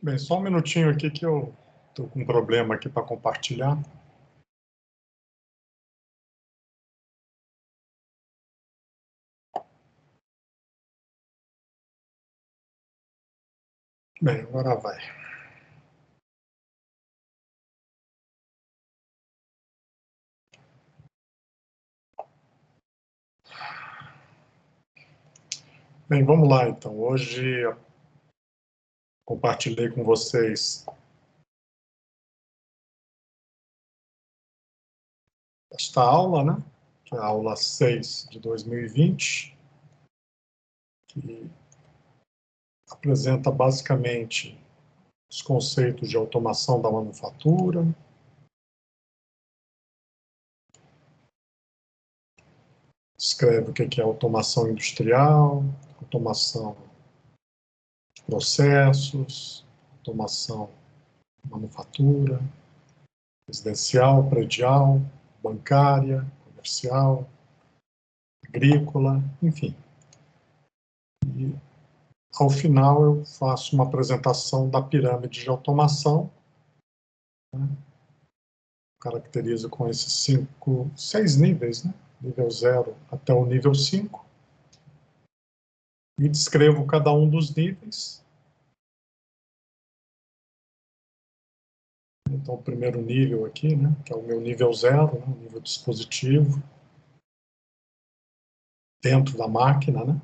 Bem, só um minutinho aqui que eu estou com um problema aqui para compartilhar. Bem, agora vai. Bem, vamos lá então. Hoje eu compartilhei com vocês esta aula, né? Que é a aula 6 de 2020, que apresenta basicamente os conceitos de automação da manufatura, descreve o que é automação industrial, automação de processos, automação de manufatura, residencial, predial, bancária, comercial, agrícola, enfim. E, ao final, eu faço uma apresentação da pirâmide de automação, né? Caracterizo com esses 6 níveis, né? Nível 0 até o nível 5, e descrevo cada um dos níveis. Então, o primeiro nível aqui, né, que é o meu nível 0, né, o nível dispositivo, dentro da máquina, né?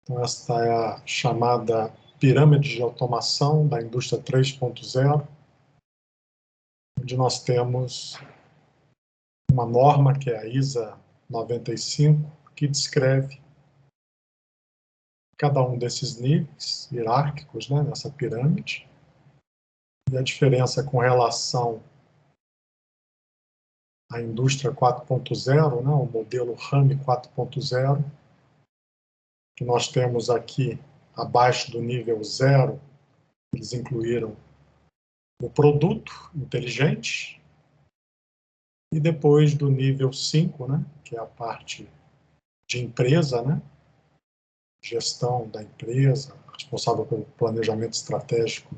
Então, esta é a chamada pirâmide de automação da indústria 3.0, onde nós temos uma norma, que é a ISA 95, que descreve cada um desses níveis hierárquicos, né, nessa pirâmide, e a diferença com relação à indústria 4.0, né, o modelo RAM 4.0, que nós temos aqui abaixo do nível 0, eles incluíram o produto inteligente, e depois do nível 5, né, que é a parte de empresa, né, gestão da empresa, responsável pelo planejamento estratégico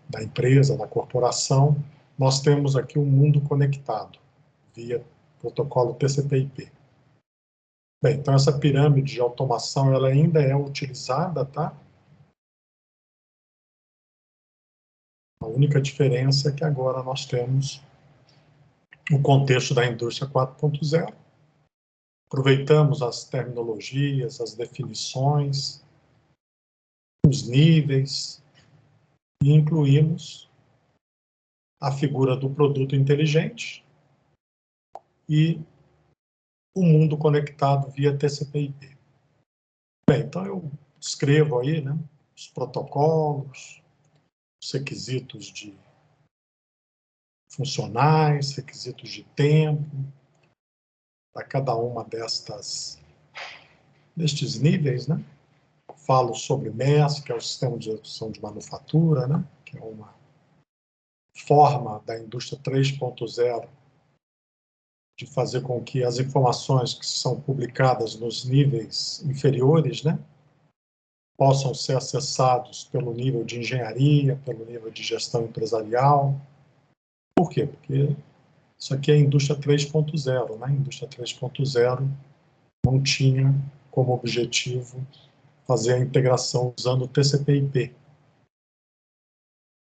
da empresa, da corporação, nós temos aqui um mundo conectado, via protocolo TCP/IP. Bem, então essa pirâmide de automação ela ainda é utilizada, tá? A única diferença é que agora nós temos o contexto da indústria 4.0. Aproveitamos as terminologias, as definições, os níveis, e incluímos a figura do produto inteligente e o mundo conectado via TCP/IP. Bem, então eu escrevo aí, né, os protocolos, os requisitos de funcionais, requisitos de tempo, para cada uma destes níveis, né? Falo sobre MES, que é o Sistema de Execução de Manufatura, né? Que é uma forma da indústria 3.0 de fazer com que as informações que são publicadas nos níveis inferiores, né, possam ser acessados pelo nível de engenharia, pelo nível de gestão empresarial. Por quê? Porque isso aqui é a indústria 3.0, né? A indústria 3.0 não tinha como objetivo fazer a integração usando o TCP/IP.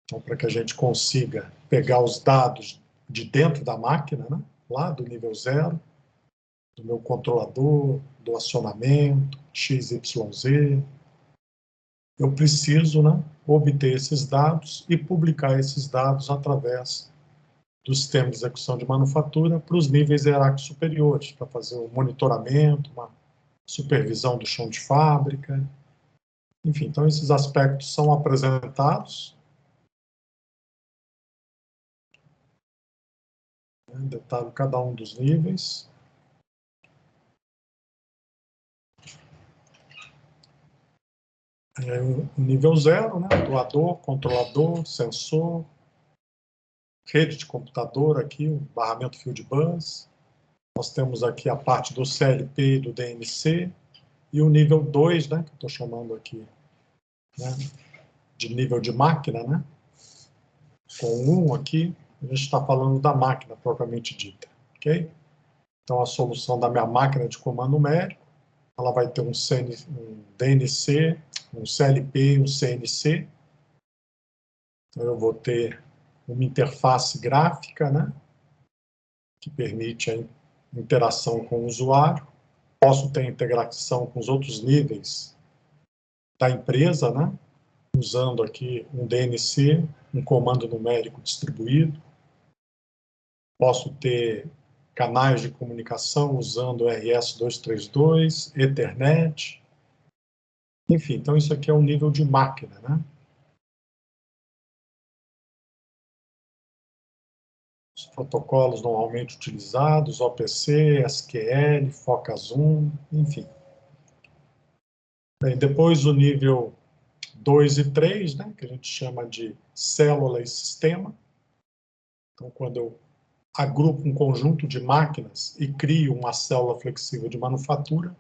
Então, para que a gente consiga pegar os dados de dentro da máquina, né, lá do nível 0, do meu controlador, do acionamento, XYZ, eu preciso, né, obter esses dados e publicar esses dados através do sistema de execução de manufatura para os níveis hierárquicos superiores, para fazer o monitoramento, uma supervisão do chão de fábrica. Enfim, então esses aspectos são apresentados, né, em detalhe cada um dos níveis. O nível 0, né, doador, controlador, sensor, rede de computador aqui, o barramento field bus. Nós temos aqui a parte do CLP e do DMC, e o nível 2, né, que eu estou chamando aqui, né, de nível de máquina, né? Com 1 aqui, a gente está falando da máquina propriamente dita, ok? Então, a solução da minha máquina de comando numérico, ela vai ter um DNC, um CLP e um CNC. Então, eu vou ter uma interface gráfica, né? Que permite a interação com o usuário. Posso ter integração com os outros níveis da empresa, né? Usando aqui um DNC, um comando numérico distribuído. Posso ter canais de comunicação usando RS-232, Ethernet. Enfim, então isso aqui é um nível de máquina, né? Os protocolos normalmente utilizados, OPC, SQL, FOCA-Zoom, enfim. Bem, depois o nível 2 e 3, né, que a gente chama de célula e sistema. Então, quando eu agrupo um conjunto de máquinas e crio uma célula flexível de manufatura,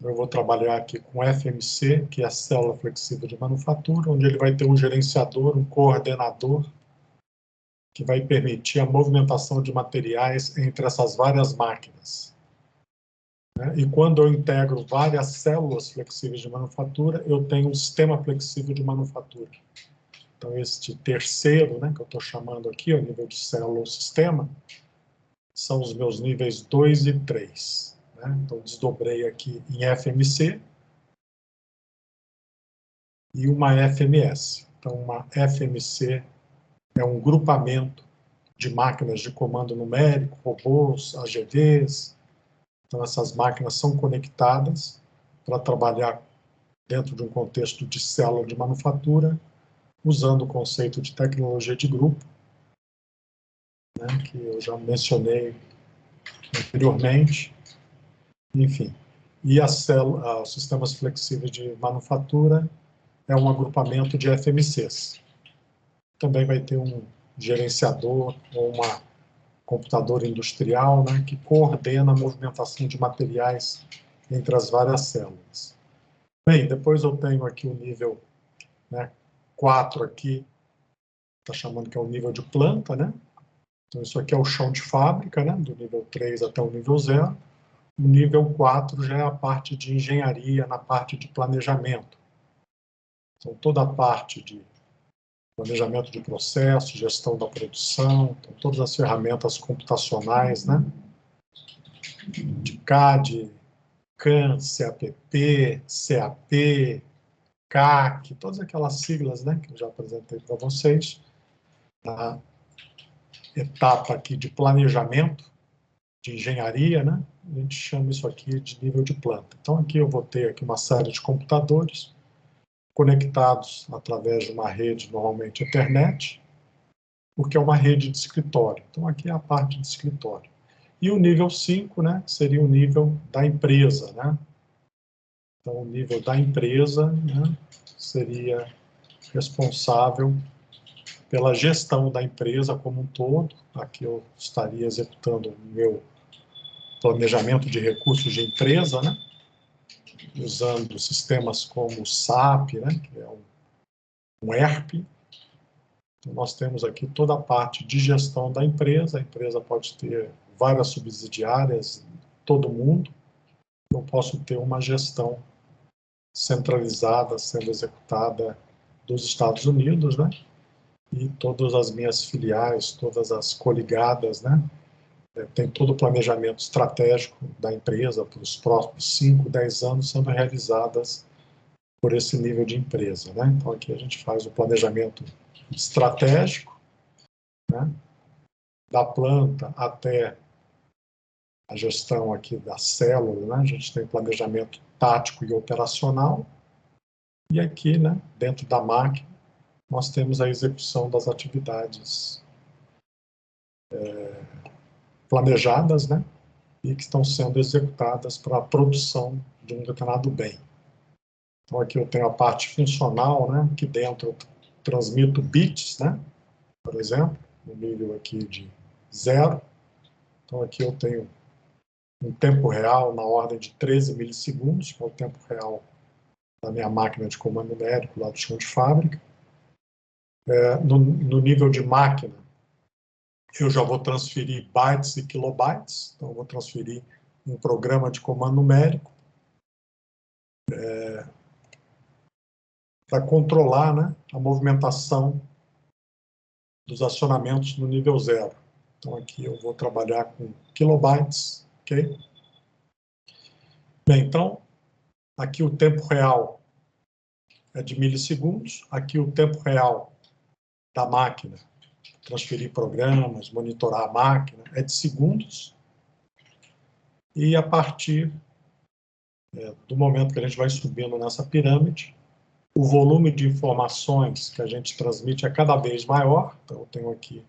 eu vou trabalhar aqui com FMC, que é a célula flexível de manufatura, onde ele vai ter um gerenciador, um coordenador, que vai permitir a movimentação de materiais entre essas várias máquinas. E quando eu integro várias células flexíveis de manufatura, eu tenho um sistema flexível de manufatura. Então, este terceiro, né, que eu estou chamando aqui, o nível de célula ou sistema, são os meus níveis 2 e 3. Né? Então, desdobrei aqui em FMC e uma FMS. Então, uma FMC é um grupamento de máquinas de comando numérico, robôs, AGVs. Então, essas máquinas são conectadas para trabalhar dentro de um contexto de célula de manufatura, usando o conceito de tecnologia de grupo, né, que eu já mencionei anteriormente. Enfim, e os sistemas flexíveis de manufatura é um agrupamento de FMCs. Também vai ter um gerenciador ou uma computadora industrial, né, que coordena a movimentação de materiais entre as várias células. Bem, depois eu tenho aqui o nível, né, 4 aqui, está chamando que é o nível de planta, né? Então isso aqui é o chão de fábrica, né, do nível 3 até o nível 0. O nível 4 já é a parte de engenharia, na parte de planejamento. Então toda a parte de planejamento de processo, gestão da produção, então, todas as ferramentas computacionais, né? De CAD, CAM, CAPP, CAP, CAC, todas aquelas siglas, né, que eu já apresentei para vocês, na etapa aqui de planejamento, de engenharia, né, a gente chama isso aqui de nível de planta. Então aqui eu vou ter aqui uma série de computadores conectados através de uma rede, normalmente Ethernet, porque é uma rede de escritório. Então aqui é a parte de escritório. E o nível 5, né, seria o nível da empresa, né? Então, o nível da empresa, né, seria responsável pela gestão da empresa como um todo. Aqui eu estaria executando o meu planejamento de recursos de empresa, né, usando sistemas como o SAP, né, que é um ERP. Então, nós temos aqui toda a parte de gestão da empresa. A empresa pode ter várias subsidiárias em todo o mundo. Eu posso ter uma gestão centralizada sendo executada dos Estados Unidos, né? E todas as minhas filiais, todas as coligadas, né? Tem todo o planejamento estratégico da empresa para os próximos 5, 10 anos sendo realizadas por esse nível de empresa, né? Então aqui a gente faz o planejamento estratégico, né? Da planta até a gestão aqui da célula, né? A gente tem planejamento tático e operacional. E aqui, né, dentro da máquina, nós temos a execução das atividades planejadas, né, e que estão sendo executadas para a produção de um determinado bem. Então aqui eu tenho a parte funcional, né, que dentro eu transmito bits, né, por exemplo, no nível aqui de 0. Então aqui eu tenho um tempo real na ordem de 13 milissegundos, que é o tempo real da minha máquina de comando numérico lá do chão de fábrica. No nível de máquina, eu já vou transferir bytes e kilobytes, então eu vou transferir um programa de comando numérico para controlar, né, a movimentação dos acionamentos no nível 0. Então aqui eu vou trabalhar com kilobytes, ok? Bem, então, aqui o tempo real é de milissegundos, aqui o tempo real da máquina, transferir programas, monitorar a máquina, é de segundos, e a partir do momento que a gente vai subindo nessa pirâmide, o volume de informações que a gente transmite é cada vez maior. Então, eu tenho aqui,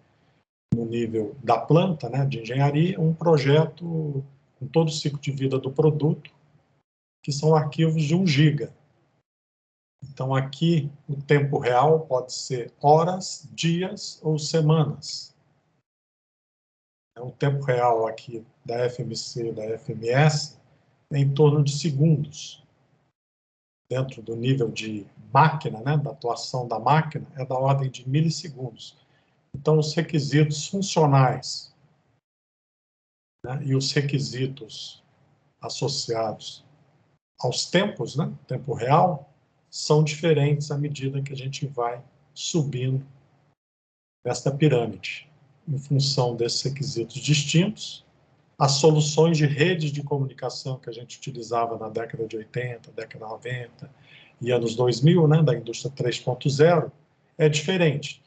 no nível da planta, né, de engenharia, um projeto com todo o ciclo de vida do produto, que são arquivos de 1 GB. Então, aqui, o tempo real pode ser horas, dias ou semanas. O tempo real aqui da FMC, da FMS, é em torno de segundos. Dentro do nível de máquina, né, da atuação da máquina, é da ordem de milissegundos. Então, os requisitos funcionais, né, e os requisitos associados aos tempos, né, tempo real, são diferentes à medida que a gente vai subindo nesta pirâmide. Em função desses requisitos distintos, as soluções de redes de comunicação que a gente utilizava na década de 80, década de 90 e anos 2000, né, da indústria 3.0, é diferente.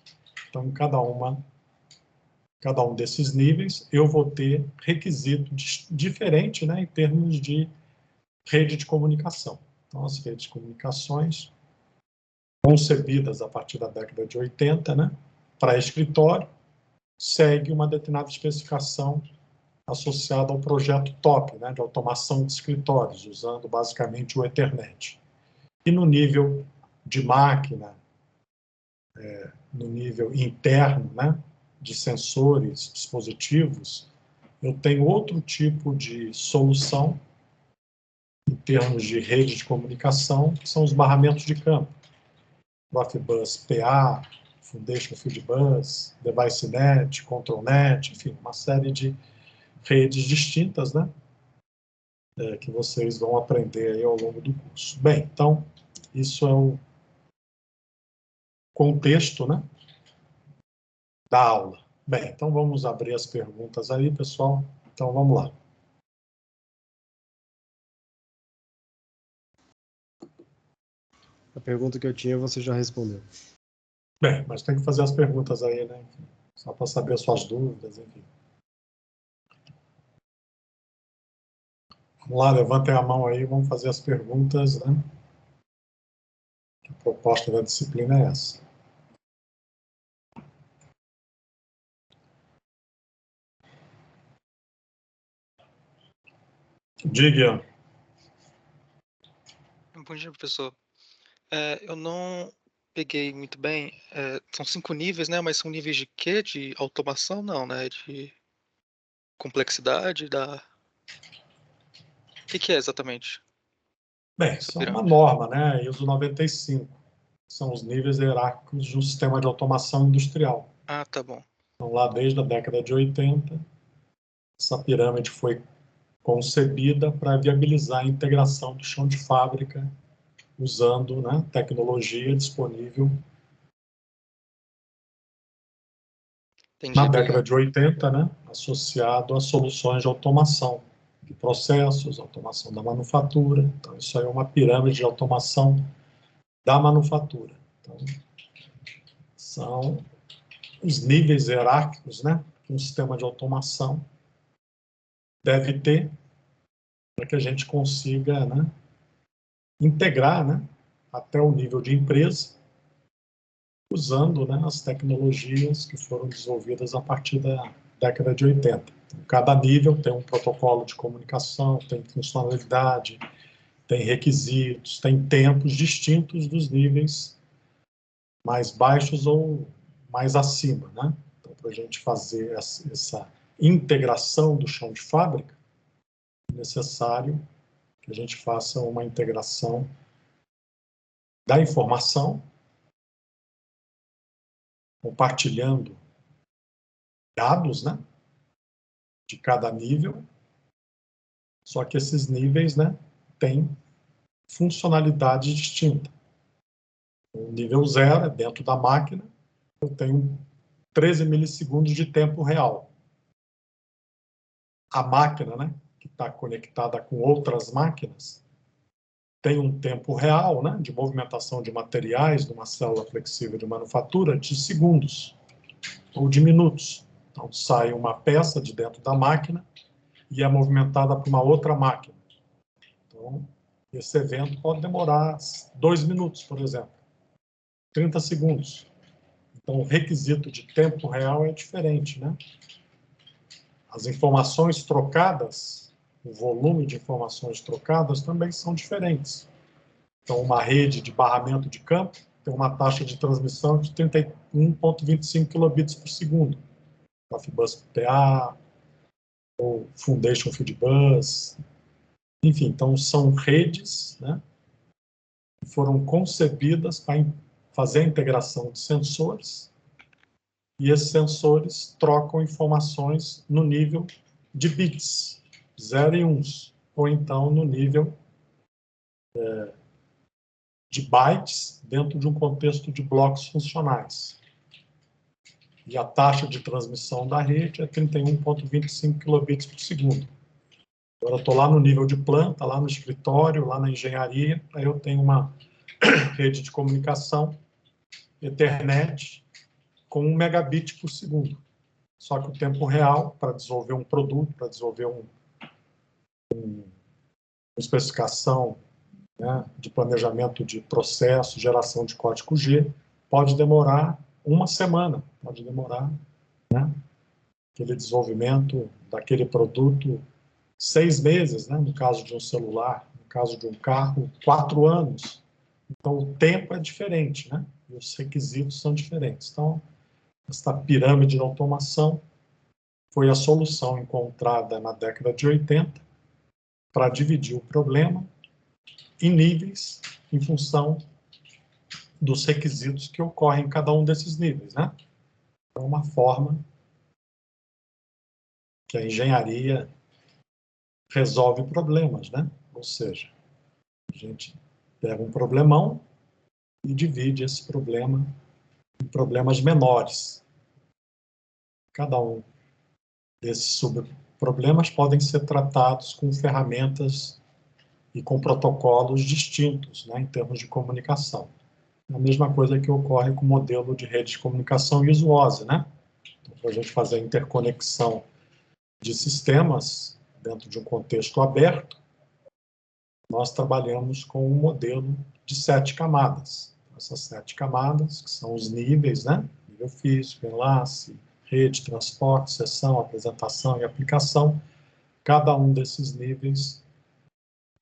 Então, em cada um desses níveis, eu vou ter requisito diferente, né, em termos de rede de comunicação. Então, as redes de comunicações concebidas a partir da década de 80, né, para escritório, segue uma determinada especificação associada ao projeto TOP, né, de automação de escritórios, usando basicamente o Ethernet. E no nível de máquina, no nível interno, né, de sensores, dispositivos, eu tenho outro tipo de solução em termos de rede de comunicação, que são os barramentos de campo. Profibus PA, Foundation Field Bus, DeviceNet, ControlNet, enfim, uma série de redes distintas, né, que vocês vão aprender aí ao longo do curso. Bem, então, isso é o contexto, né, da aula. Bem, então vamos abrir as perguntas aí, pessoal. Então, vamos lá. A pergunta que eu tinha, você já respondeu. Bem, mas tem que fazer as perguntas aí, né? Só para saber as suas dúvidas, enfim. Vamos lá, levantem a mão aí, vamos fazer as perguntas, né? A proposta da disciplina é essa. Diga. Bom dia, professor. Eu não peguei muito bem. São 5 níveis, né? Mas são níveis de quê? De automação? Não, né? De complexidade da... O que é exatamente Bem, essa isso é uma pirâmide? norma, né? ISO 95. São os níveis hierárquicos de um sistema de automação industrial. Ah, tá bom. Então, lá desde a década de 80, essa pirâmide foi concebida para viabilizar a integração do chão de fábrica usando, né, tecnologia disponível Entendi, na década obrigado. de 80, né, associado a soluções de automação de processos, automação da manufatura. Então, isso aí é uma pirâmide de automação da manufatura. Então, são os níveis hierárquicos, né, que um sistema de automação deve ter para que a gente consiga, né, integrar, né, até o nível de empresa, usando, né, as tecnologias que foram desenvolvidas a partir da década de 80. Então, cada nível tem um protocolo de comunicação, tem funcionalidade, tem requisitos, tem tempos distintos dos níveis mais baixos ou mais acima, né? Então, para a gente fazer essa integração do chão de fábrica, é necessário que a gente faça uma integração da informação, compartilhando dados, né, de cada nível, só que esses níveis, né, têm funcionalidade distinta. O nível 0 é dentro da máquina, eu tenho 13 milissegundos de tempo real. A máquina, né, que está conectada com outras máquinas, tem um tempo real, né, de movimentação de materiais numa célula flexível de manufatura de segundos ou de minutos. Então, sai uma peça de dentro da máquina e é movimentada para uma outra máquina. Então, esse evento pode demorar 2 minutos, por exemplo, 30 segundos. Então, o requisito de tempo real é diferente, né? As informações trocadas, o volume de informações trocadas também são diferentes. Então, uma rede de barramento de campo tem uma taxa de transmissão de 31,25 kilobits por segundo. Profibus PA, ou Foundation Field Bus. Enfim, então são redes, né, que foram concebidas para fazer a integração de sensores, e esses sensores trocam informações no nível de bits, 0 e 1, ou então no nível de bytes dentro de um contexto de blocos funcionais. E a taxa de transmissão da rede é 31,25 kilobits por segundo. Agora eu estou lá no nível de planta, lá no escritório, lá na engenharia, aí eu tenho uma rede de comunicação, Ethernet, com 1 megabit por segundo. Só que o tempo real para desenvolver um produto, para desenvolver uma especificação, né, de planejamento de processo, geração de código G, pode demorar uma semana, pode demorar, né, aquele desenvolvimento daquele produto 6 meses, né, no caso de um celular, no caso de um carro, 4 anos. Então, o tempo é diferente, né, e os requisitos são diferentes. Então, essa pirâmide de automação foi a solução encontrada na década de 80 para dividir o problema em níveis em função dos requisitos que ocorrem em cada um desses níveis, né? É uma forma que a engenharia resolve problemas, né? Ou seja, a gente pega um problemão e divide esse problema em problemas menores. Cada um desses subproblemas podem ser tratados com ferramentas e com protocolos distintos, né, em termos de comunicação. A mesma coisa que ocorre com o modelo de rede de comunicação ISO-OSI, né? Então, para a gente fazer a interconexão de sistemas dentro de um contexto aberto, nós trabalhamos com um modelo de 7 camadas. Essas 7 camadas, que são os níveis, né? Nível físico, enlace, rede, transporte, sessão, apresentação e aplicação. Cada um desses níveis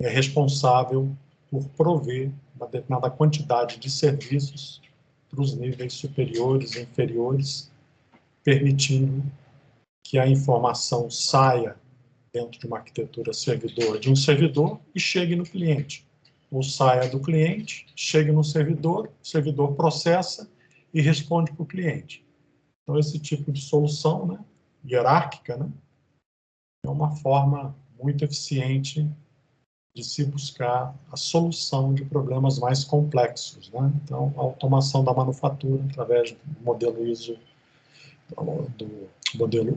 é responsável por prover uma determinada quantidade de serviços para os níveis superiores e inferiores, permitindo que a informação saia dentro de uma arquitetura servidor de um servidor e chegue no cliente. Ou saia do cliente, chegue no servidor, o servidor processa e responde para o cliente. Então, esse tipo de solução, né, hierárquica, né, é uma forma muito eficiente de se buscar a solução de problemas mais complexos, né? Então, a automação da manufatura, através do modelo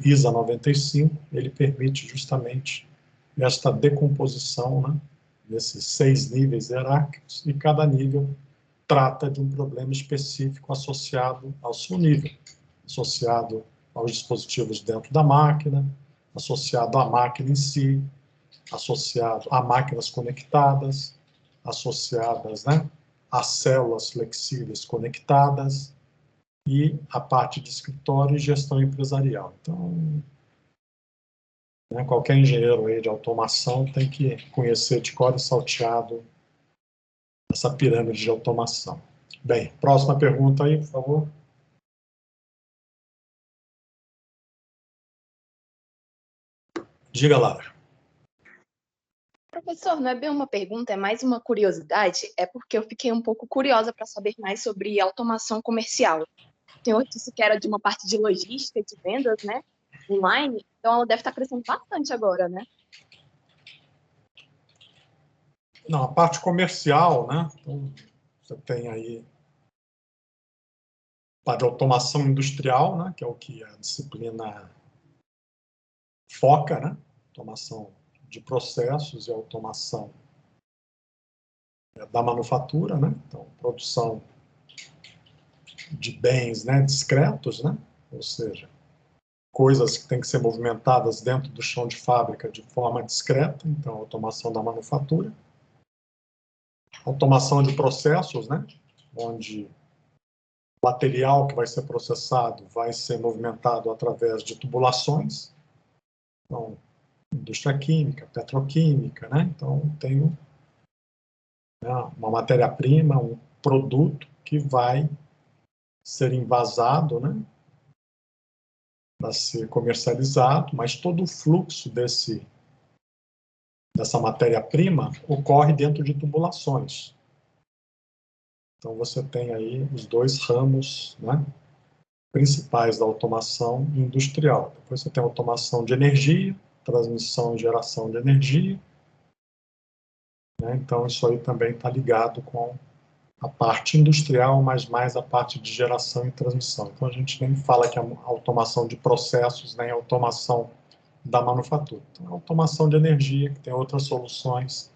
ISA 95, ele permite justamente esta decomposição, né, nesses 6 níveis hierárquicos, e cada nível trata de um problema específico associado ao seu nível, associado aos dispositivos dentro da máquina, associado à máquina em si, associado a máquinas conectadas, associadas, né, a células flexíveis conectadas e a parte de escritório e gestão empresarial. Então, né, qualquer engenheiro aí de automação tem que conhecer de cor e salteado essa pirâmide de automação. Bem, próxima pergunta aí, por favor. Diga, Lara. Professor, não é bem uma pergunta, é mais uma curiosidade, é porque eu fiquei um pouco curiosa para saber mais sobre automação comercial. O senhor disse que era de uma parte de logística, de vendas, né, online, então ela deve estar crescendo bastante agora, né? Não, a parte comercial, né? Então, você tem aí a parte de automação industrial, né? Que é o que a disciplina foca, né? Automação de processos e automação da manufatura, né? Então, produção de bens, né, discretos, né? Ou seja, coisas que têm que ser movimentadas dentro do chão de fábrica de forma discreta, então, automação da manufatura. Automação de processos, né? Onde o material que vai ser processado vai ser movimentado através de tubulações. Então, indústria química, petroquímica, né? Então, tenho, né, uma matéria-prima, um produto que vai ser envasado, né, para ser comercializado, mas todo o fluxo dessa matéria-prima ocorre dentro de tubulações. Então, você tem aí os dois ramos, né, principais da automação industrial. Depois você tem a automação de energia, transmissão e geração de energia, né? Então, isso aí também está ligado com a parte industrial, mas mais a parte de geração e transmissão. Então, a gente nem fala que é automação de processos, nem automação da manufatura. Então, é automação de energia, que tem outras soluções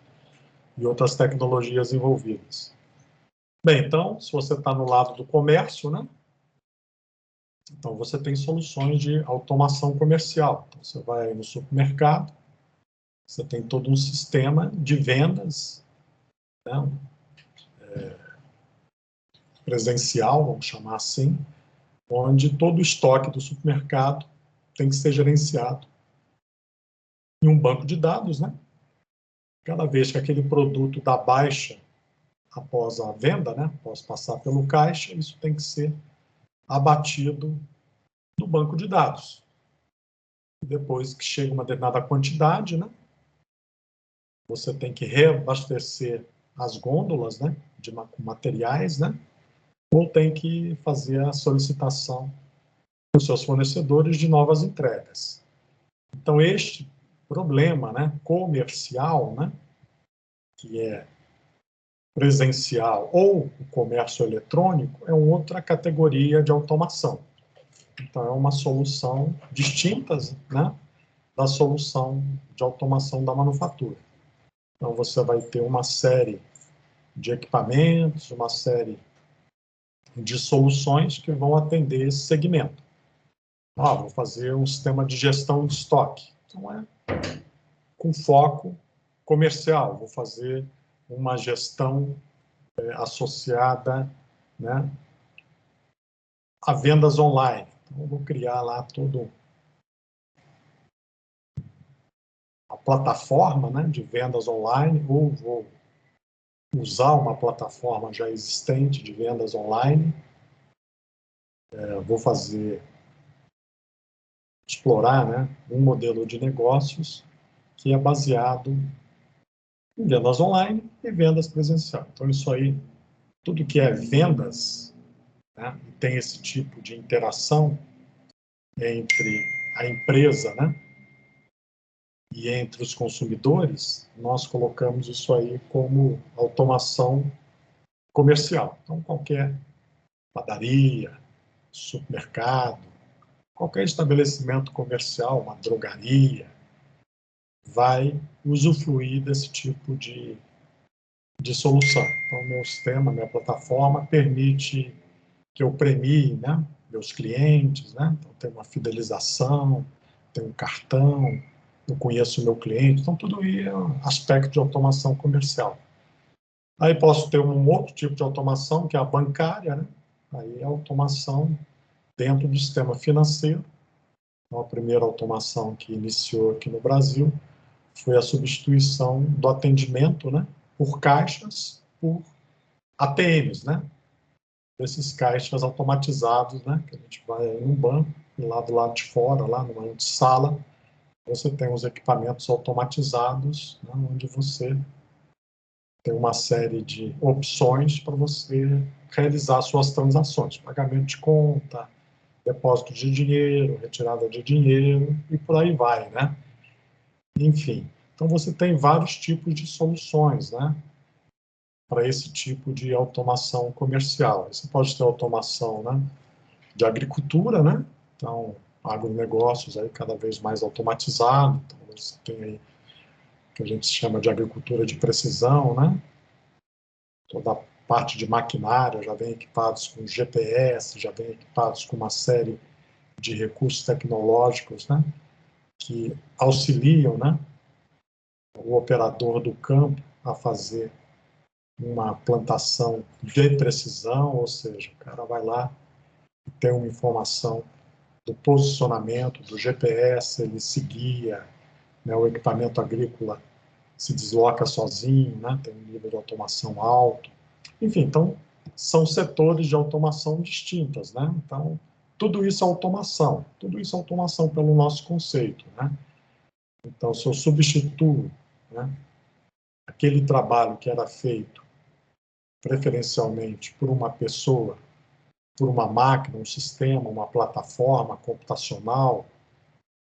e outras tecnologias envolvidas. Bem, então, se você está no lado do comércio, né? Então, você tem soluções de automação comercial. Então, você vai no supermercado, você tem todo um sistema de vendas, né? Presencial, vamos chamar assim, onde todo o estoque do supermercado tem que ser gerenciado em um banco de dados, né? Cada vez que aquele produto dá baixa após a venda, né? Após passar pelo caixa, isso tem que ser abatido do banco de dados. Depois que chega uma determinada quantidade, né? Você tem que reabastecer as gôndolas, né? Com materiais, né? Ou tem que fazer a solicitação dos seus fornecedores de novas entregas. Então, este problema, né, comercial, né, que é presencial ou o comércio eletrônico, é outra categoria de automação. Então, é uma solução distinta, né, da solução de automação da manufatura. Então, você vai ter uma série de equipamentos, uma série de soluções que vão atender esse segmento. Vou fazer um sistema de gestão de estoque. Então, é com foco comercial. Vou fazer uma gestão associada, né, a vendas online. Então, eu vou criar lá toda a plataforma, né, de vendas online, ou vou usar uma plataforma já existente de vendas online. Vou explorar, né, um modelo de negócios que é baseado em vendas online e vendas presenciais. Então, isso aí, tudo que é vendas, né, tem esse tipo de interação entre a empresa, né, e entre os consumidores, nós colocamos isso aí como automação comercial. Então, qualquer padaria, supermercado, qualquer estabelecimento comercial, uma drogaria, vai usufruir desse tipo de solução. Então, meu sistema, minha plataforma permite que eu premie, né, meus clientes, né? Então, tem uma fidelização, tem um cartão, eu conheço o meu cliente, então tudo isso é um aspecto de automação comercial. Aí posso ter um outro tipo de automação, que é a bancária, né? Aí é a automação dentro do sistema financeiro. Então, a primeira automação que iniciou aqui no Brasil foi a substituição do atendimento, né, por caixas, por ATMs, né? Esses caixas automatizados, né, que a gente vai aí no banco, e lá do lado de fora, lá numa sala, Você tem os equipamentos automatizados, né, onde você tem uma série de opções para você realizar suas transações, pagamento de conta, depósito de dinheiro, retirada de dinheiro e por aí vai, né? Enfim, então você tem vários tipos de soluções, né, para esse tipo de automação comercial. Você pode ter automação, né, de agricultura, né? Então, agronegócios aí cada vez mais automatizado. Então, você tem aí o que a gente chama de agricultura de precisão, né? Toda a parte de maquinária já vem equipados com GPS, já vem equipados com uma série de recursos tecnológicos, né, que auxiliam, né, o operador do campo a fazer uma plantação de precisão, ou seja, o cara vai lá e tem uma informação do posicionamento do GPS, ele se guia, né, o equipamento agrícola se desloca sozinho, né, tem um nível de automação alto. Enfim, então, são setores de automação distintas, né? Então, tudo isso é automação pelo nosso conceito, né? Então, se eu substituo, né, aquele trabalho que era feito preferencialmente por uma pessoa, por uma máquina, um sistema, uma plataforma computacional,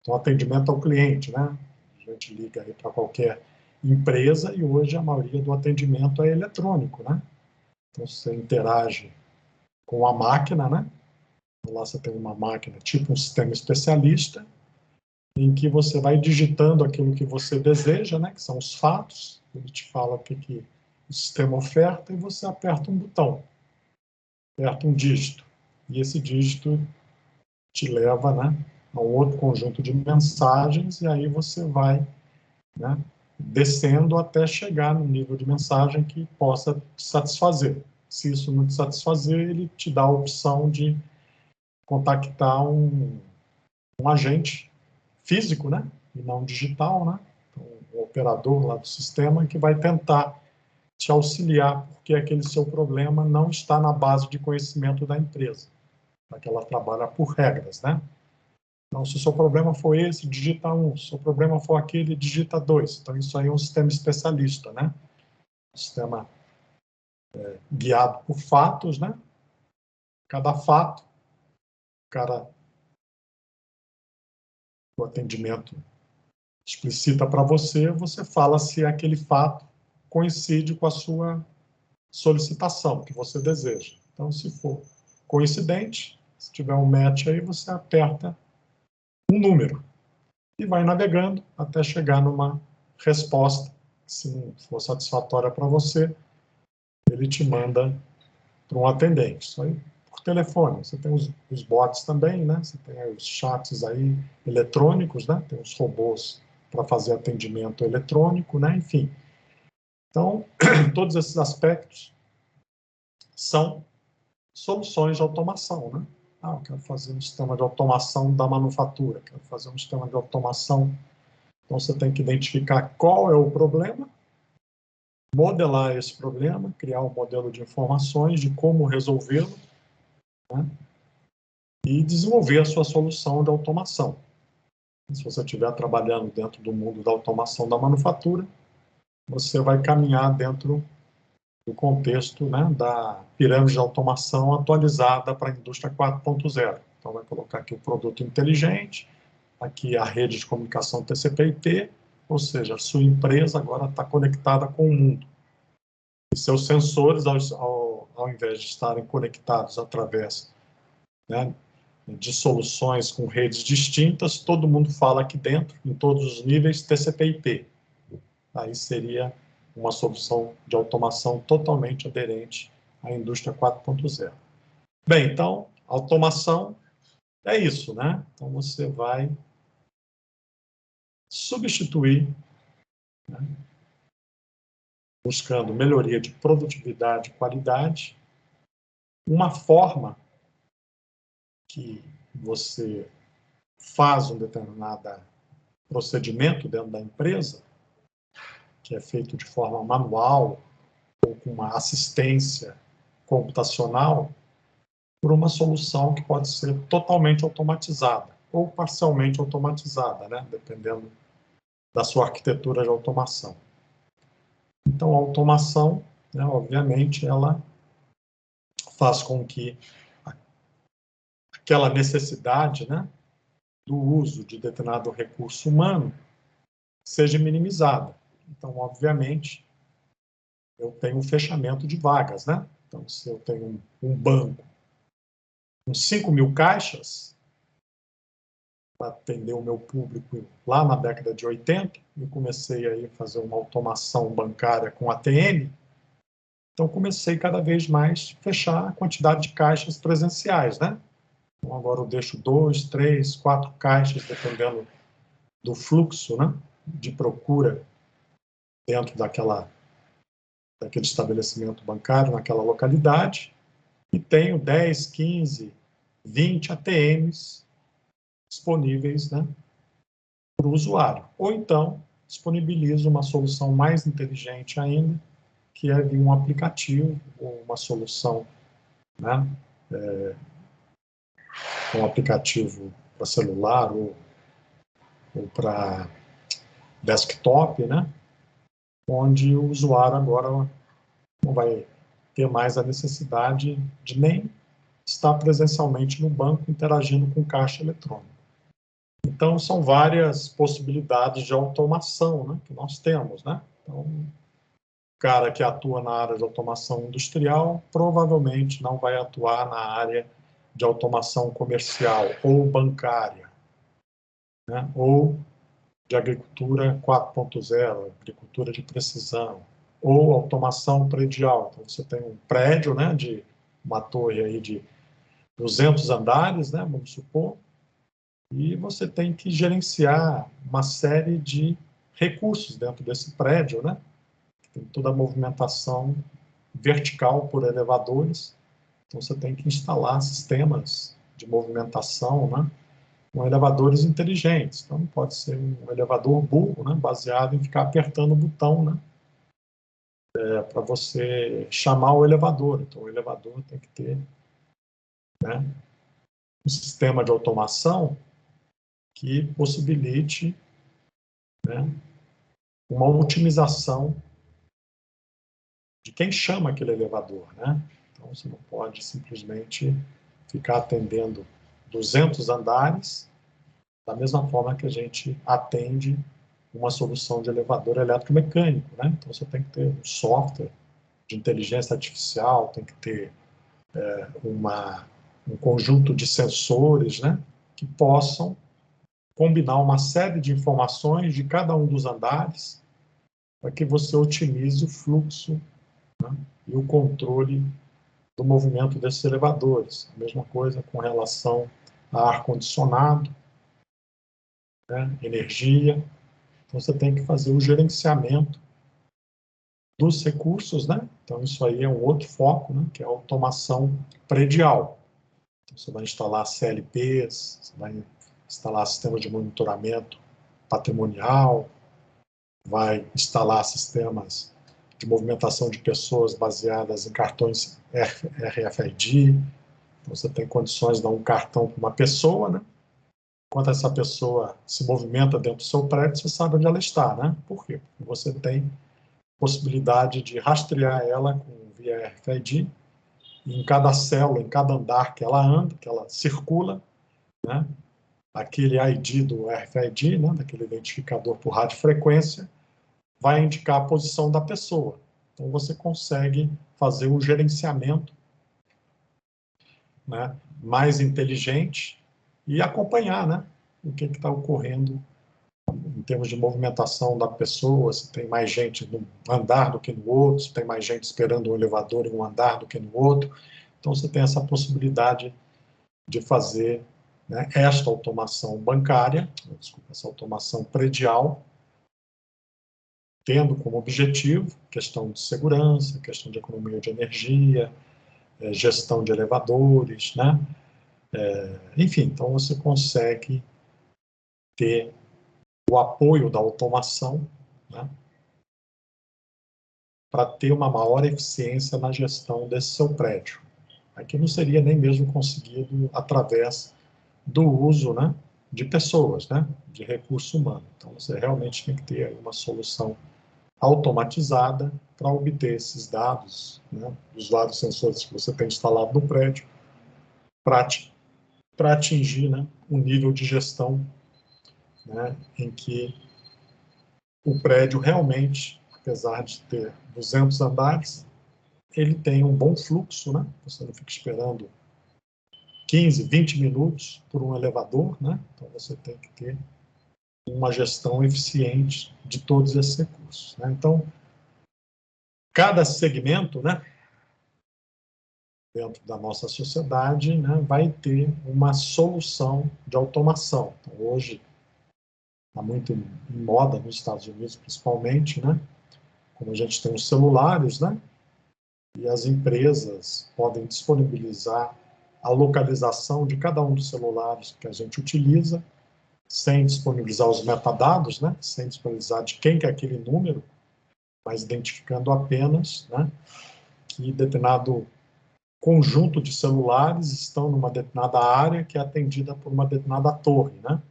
então, atendimento ao cliente, né? A gente liga aí para qualquer empresa e hoje a maioria do atendimento é eletrônico, né? Então, você interage com a máquina, né? Então, lá você tem uma máquina, tipo um sistema especialista, em que você vai digitando aquilo que você deseja, né? Que são os fatos. Ele te fala o que o sistema oferta e você aperta um botão, aperta um dígito. E esse dígito te leva, né, a um outro conjunto de mensagens e aí você vai, né, descendo até chegar no nível de mensagem que possa te satisfazer. Se isso não te satisfazer, ele te dá a opção de contactar um agente físico, né, e não digital, né, então, o operador lá do sistema que vai tentar te auxiliar, porque aquele seu problema não está na base de conhecimento da empresa, porque ela trabalha por regras, né. Então, se o seu problema for esse, digita 1. Se o seu problema for aquele, digita 2. Então, isso aí é um sistema especialista, né? Um sistema guiado por fatos, né? Cada fato, cara, o atendimento explicita para você, você fala se aquele fato coincide com a sua solicitação que você deseja. Então, se for coincidente, se tiver um match aí, você aperta um número e vai navegando até chegar numa resposta. Se não for satisfatória para você, ele te manda para um atendente. Isso aí por telefone. Você tem os bots também, né? Você tem os chats aí eletrônicos, né? Tem os robôs para fazer atendimento eletrônico, né? Enfim. Então, todos esses aspectos são soluções de automação, né? Ah, eu quero fazer um sistema de automação da manufatura, quero fazer um sistema de automação. Então, você tem que identificar qual é o problema, modelar esse problema, criar um modelo de informações de como resolvê-lo, né? E desenvolver a sua solução de automação. Se você estiver trabalhando dentro do mundo da automação da manufatura, você vai caminhar dentro do contexto, né, da pirâmide de automação atualizada para a indústria 4.0. Então, vai colocar aqui o produto inteligente, aqui a rede de comunicação TCP/IP, ou seja, a sua empresa agora está conectada com o mundo. E seus sensores, ao invés de estarem conectados através, né, de soluções com redes distintas, todo mundo fala aqui dentro, em todos os níveis, TCP/IP. Aí seria uma solução de automação totalmente aderente à indústria 4.0. Bem, então, automação é isso, né? Então, você vai substituir, né, buscando melhoria de produtividade e qualidade, uma forma que você faz um determinado procedimento dentro da empresa, que é feito de forma manual ou com uma assistência computacional, por uma solução que pode ser totalmente automatizada. ou parcialmente automatizada, né? Dependendo da sua arquitetura de automação. Então, a automação, né, obviamente, ela faz com que aquela necessidade, né, do uso de determinado recurso humano seja minimizada. Então, obviamente, eu tenho um fechamento de vagas, né? Então, se eu tenho um banco com 5.000 caixas, para atender o meu público lá na década de 80, eu comecei aí a fazer uma automação bancária com ATM, então comecei cada vez mais a fechar a quantidade de caixas presenciais, né? Então, agora eu deixo 2, 3, 4 caixas, dependendo do fluxo, né, de procura dentro daquele estabelecimento bancário, naquela localidade, e tenho 10, 15, 20 ATMs disponíveis, né, para o usuário. Ou então, disponibilizo uma solução mais inteligente ainda, que é via um aplicativo, ou uma solução, né, um aplicativo para celular ou para desktop, né, onde o usuário agora não vai ter mais a necessidade de nem estar presencialmente no banco interagindo com caixa eletrônico. Então, são várias possibilidades de automação, né, que nós temos, né? Então, o cara que atua na área de automação industrial provavelmente não vai atuar na área de automação comercial ou bancária, né? Ou de agricultura 4.0, agricultura de precisão, ou automação predial. Então, você tem um prédio, né, de uma torre aí de 200 andares, né, vamos supor, e você tem que gerenciar uma série de recursos dentro desse prédio, né? Tem toda a movimentação vertical por elevadores, então você tem que instalar sistemas de movimentação, né, com elevadores inteligentes. Então, não pode ser um elevador burro, né, baseado em ficar apertando o botão, né, para você chamar o elevador. Então, o elevador tem que ter, né, um sistema de automação que possibilite, né, uma otimização de quem chama aquele elevador, né? Então, você não pode simplesmente ficar atendendo 200 andares da mesma forma que a gente atende uma solução de elevador eletromecânico, né? Então, você tem que ter um software de inteligência artificial, tem que ter um conjunto de sensores, né, que possam combinar uma série de informações de cada um dos andares para que você otimize o fluxo, né, e o controle do movimento desses elevadores. A mesma coisa com relação a ar-condicionado, né, energia. Então, você tem que fazer o gerenciamento dos recursos, né? Então, isso aí é um outro foco, né, que é a automação predial. Então, você vai instalar CLPs, você vai instalar sistemas de monitoramento patrimonial, vai instalar sistemas de movimentação de pessoas baseadas em cartões RFID. Então, você tem condições de dar um cartão para uma pessoa, né? Enquanto essa pessoa se movimenta dentro do seu prédio, você sabe onde ela está, né? Por quê? Porque você tem possibilidade de rastrear ela via RFID, e em cada célula, em cada andar que ela anda, que ela circula, né, aquele ID do RFID, né, daquele identificador por radiofrequência, vai indicar a posição da pessoa. Então, você consegue fazer um gerenciamento, né, mais inteligente e acompanhar, né, o que está ocorrendo em termos de movimentação da pessoa, se tem mais gente num andar do que no outro, se tem mais gente esperando um elevador em um andar do que no outro. Então, você tem essa possibilidade de fazer, né, esta automação bancária, essa automação predial, tendo como objetivo questão de segurança, questão de economia de energia, gestão de elevadores, né? Enfim, então você consegue ter o apoio da automação, né, para ter uma maior eficiência na gestão desse seu prédio. Aqui não seria nem mesmo conseguido através do uso, né, de pessoas, né? De recurso humano. Então, você realmente tem que ter aí uma solução automatizada para obter esses dados, né, dos vários sensores que você tem instalado no prédio, para atingir, né, um nível de gestão, né, em que o prédio realmente, apesar de ter 200 andares, ele tem um bom fluxo, né? Você não fica esperando 15, 20 minutos por um elevador, né? Então você tem que ter uma gestão eficiente de todos esses recursos, né? Então, cada segmento, né, dentro da nossa sociedade, né, vai ter uma solução de automação. Então, hoje, está muito em moda nos Estados Unidos, principalmente, né, como a gente tem os celulares, né, e as empresas podem disponibilizar a localização de cada um dos celulares que a gente utiliza, sem disponibilizar os metadados, né, sem disponibilizar de quem que é aquele número, mas identificando apenas, né, que determinado conjunto de celulares estão numa determinada área que é atendida por uma determinada torre, né?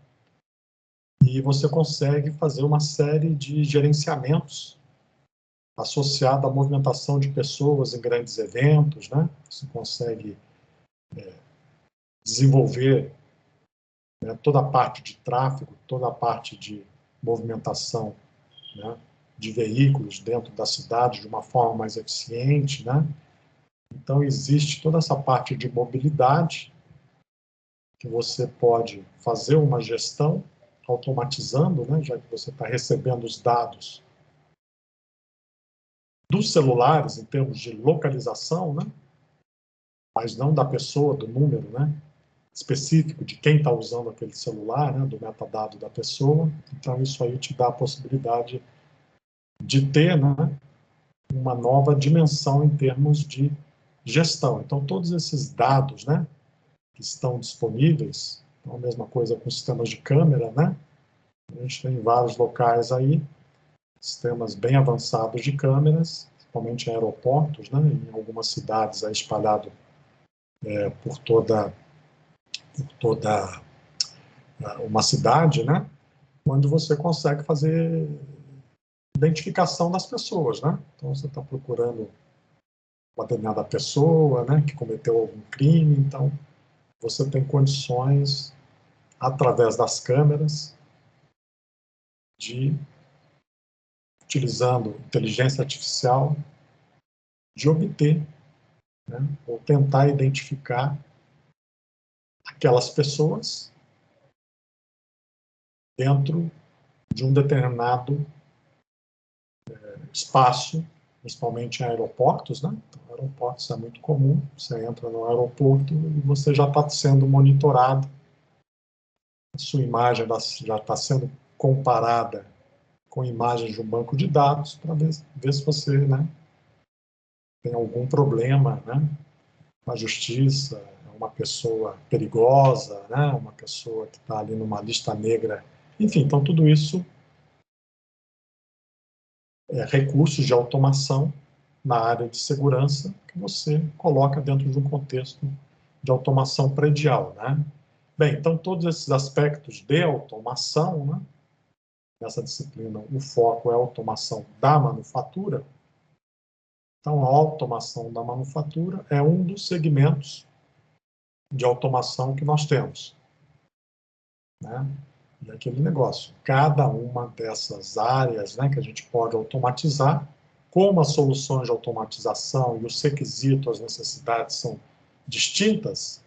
E você consegue fazer uma série de gerenciamentos associado à movimentação de pessoas em grandes eventos, né? Você consegue desenvolver, né, toda a parte de tráfego, toda a parte de movimentação, né, de veículos dentro da cidade de uma forma mais eficiente, né? Então, existe toda essa parte de mobilidade que você pode fazer uma gestão automatizando, né, já que você está recebendo os dados dos celulares em termos de localização, né, mas não da pessoa, do número, né, específico de quem está usando aquele celular, né, do metadado da pessoa. Então, isso aí te dá a possibilidade de ter, né, uma nova dimensão em termos de gestão. Então, todos esses dados, né, que estão disponíveis, então, a mesma coisa com sistemas de câmera, né, a gente tem vários locais aí, sistemas bem avançados de câmeras, principalmente em aeroportos, né, em algumas cidades aí espalhado por toda uma cidade, né, onde você consegue fazer identificação das pessoas, né. Então, você está procurando uma determinada pessoa, né, que cometeu algum crime, então você tem condições, através das câmeras, de, utilizando inteligência artificial, de obter, né, ou tentar identificar aquelas pessoas dentro de um determinado espaço, principalmente em aeroportos, né? Então, aeroportos é muito comum, você entra no aeroporto e você já está sendo monitorado, a sua imagem já está sendo comparada com imagens de um banco de dados para ver se você, né, tem algum problema, né, com a justiça, uma pessoa perigosa, né, uma pessoa que está ali numa lista negra. Enfim, então tudo isso é recursos de automação na área de segurança que você coloca dentro de um contexto de automação predial, né? Bem, então todos esses aspectos de automação, né, nessa disciplina o foco é a automação da manufatura. Então, a automação da manufatura é um dos segmentos de automação que nós temos, né? E aquele negócio, cada uma dessas áreas, né, que a gente pode automatizar, como as soluções de automatização e os requisitos, as necessidades são distintas,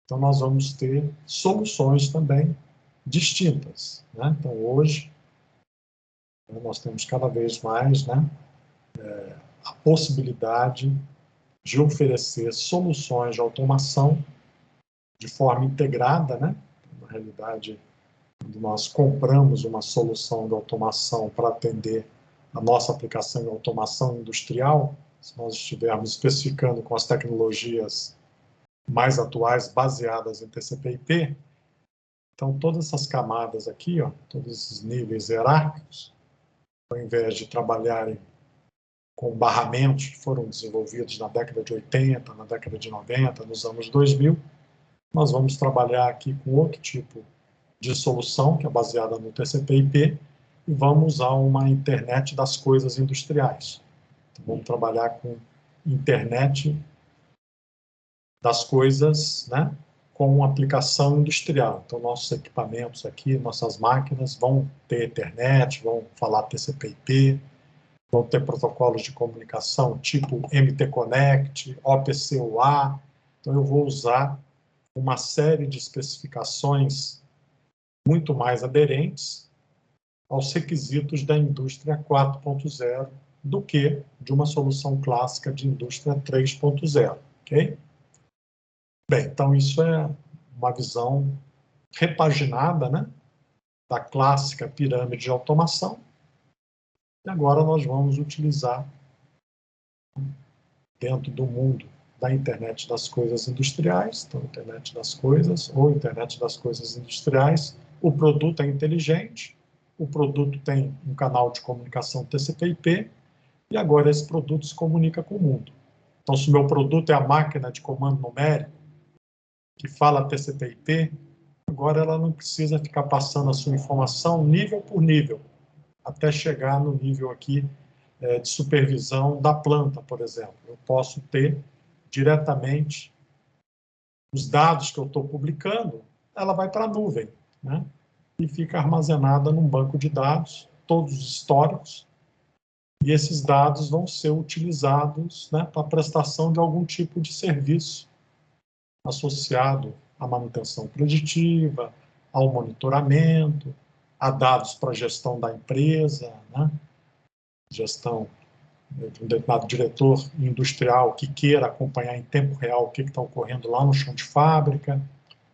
então nós vamos ter soluções também distintas, né? Então, hoje, nós temos cada vez mais, né, a possibilidade de oferecer soluções de automação de forma integrada, né? Na realidade, quando nós compramos uma solução de automação para atender a nossa aplicação em automação industrial, se nós estivermos especificando com as tecnologias mais atuais baseadas em TCP/IP, então todas essas camadas aqui, ó, todos esses níveis hierárquicos, ao invés de trabalharem com barramentos que foram desenvolvidos na década de 80, na década de 90, nos anos 2000, nós vamos trabalhar aqui com outro tipo de solução, que é baseada no TCP/IP, e vamos usar uma internet das coisas industriais. Então, vamos trabalhar com internet das coisas, né, com aplicação industrial. Então, nossos equipamentos aqui, nossas máquinas vão ter internet, vão falar TCP/IP, vão ter protocolos de comunicação tipo MT-Connect, OPC-UA. Então, eu vou usar uma série de especificações muito mais aderentes aos requisitos da indústria 4.0 do que de uma solução clássica de indústria 3.0, ok? Bem, então isso é uma visão repaginada, né, da clássica pirâmide de automação. E agora nós vamos utilizar, dentro do mundo da internet das coisas industriais, então internet das coisas ou internet das coisas industriais, o produto é inteligente, o produto tem um canal de comunicação TCP/IP, e agora esse produto se comunica com o mundo. Então, se o meu produto é a máquina de comando numérico, que fala TCP/IP, agora ela não precisa ficar passando a sua informação nível por nível, até chegar no nível aqui de supervisão da planta, por exemplo. Eu posso ter diretamente os dados que eu estou publicando, ela vai para a nuvem, né? E fica armazenada num banco de dados, todos os históricos, e esses dados vão ser utilizados, né, para a prestação de algum tipo de serviço associado à manutenção preditiva, ao monitoramento, a dados para a gestão da empresa, né, gestão de um determinado diretor industrial que queira acompanhar em tempo real o que está ocorrendo lá no chão de fábrica.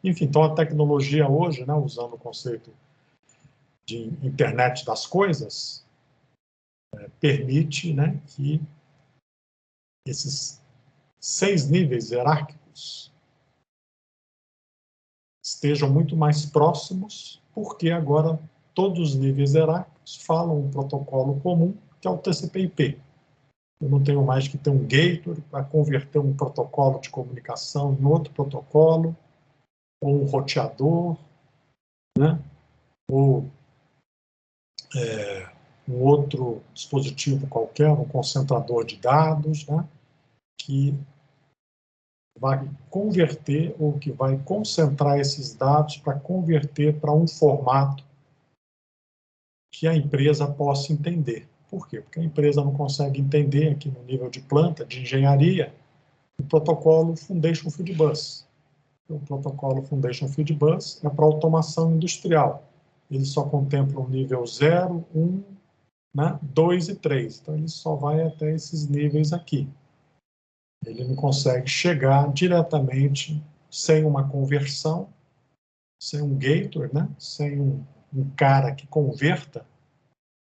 Enfim, então a tecnologia hoje, né, usando o conceito de internet das coisas, permite, né, que esses 6 níveis hierárquicos estejam muito mais próximos, porque agora todos os níveis hierárquicos falam um protocolo comum, que é o TCP/IP. Eu não tenho mais que ter um gateway para converter um protocolo de comunicação em outro protocolo, ou um roteador, né? Ou um outro dispositivo qualquer, um concentrador de dados, né? Que vai converter ou que vai concentrar esses dados para converter para um formato que a empresa possa entender. Por quê? Porque a empresa não consegue entender aqui no nível de planta, de engenharia, o protocolo Foundation Field Bus. O protocolo Foundation Field Bus é para automação industrial. Ele só contempla o nível 0, 1, né, 2 e 3. Então, ele só vai até esses níveis aqui. Ele não consegue chegar diretamente, sem uma conversão, sem um gateway, né, sem um cara que converta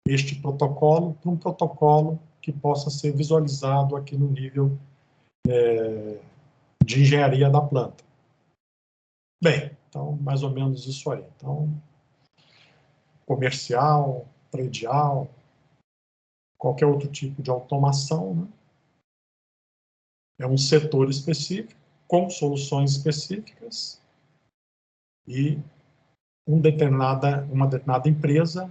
este protocolo para um protocolo que possa ser visualizado aqui no nível de engenharia da planta. Bem, então, mais ou menos isso aí. Então, comercial, predial, qualquer outro tipo de automação, né? É um setor específico, com soluções específicas, e uma determinada empresa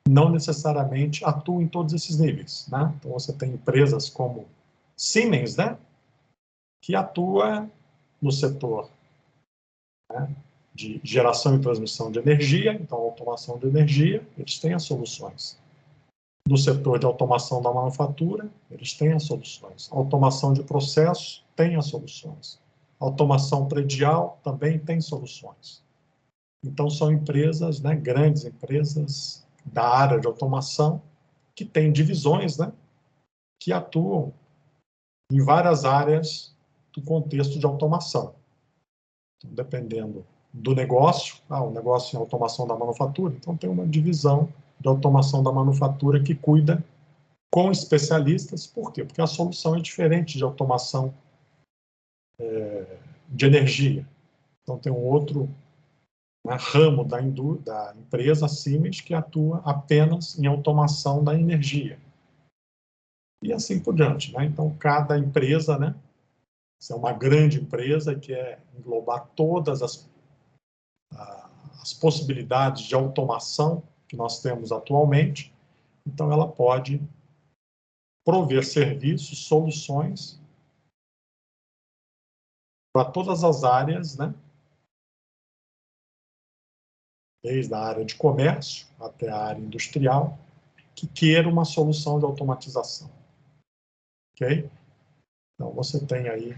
não necessariamente atua em todos esses níveis, né? Então, você tem empresas como Siemens, né, que atua no setor, né, de geração e transmissão de energia, então automação de energia, eles têm as soluções. No setor de automação da manufatura, eles têm as soluções. Automação de processos tem as soluções. Automação predial também tem soluções. Então, são empresas, né, grandes empresas da área de automação, que têm divisões, né, que atuam em várias áreas do contexto de automação. Então, dependendo do negócio, o negócio em automação da manufatura, então tem uma divisão de automação da manufatura que cuida com especialistas. Por quê? Porque a solução é diferente de automação de energia. Então, tem um outro, né, ramo da empresa Siemens que atua apenas em automação da energia. E assim por diante, né? Então, cada empresa, né, se é uma grande empresa que quer englobar todas as possibilidades de automação que nós temos atualmente, então ela pode prover serviços, soluções para todas as áreas, né? Desde a área de comércio até a área industrial, que queira uma solução de automatização. Ok? Então, você tem aí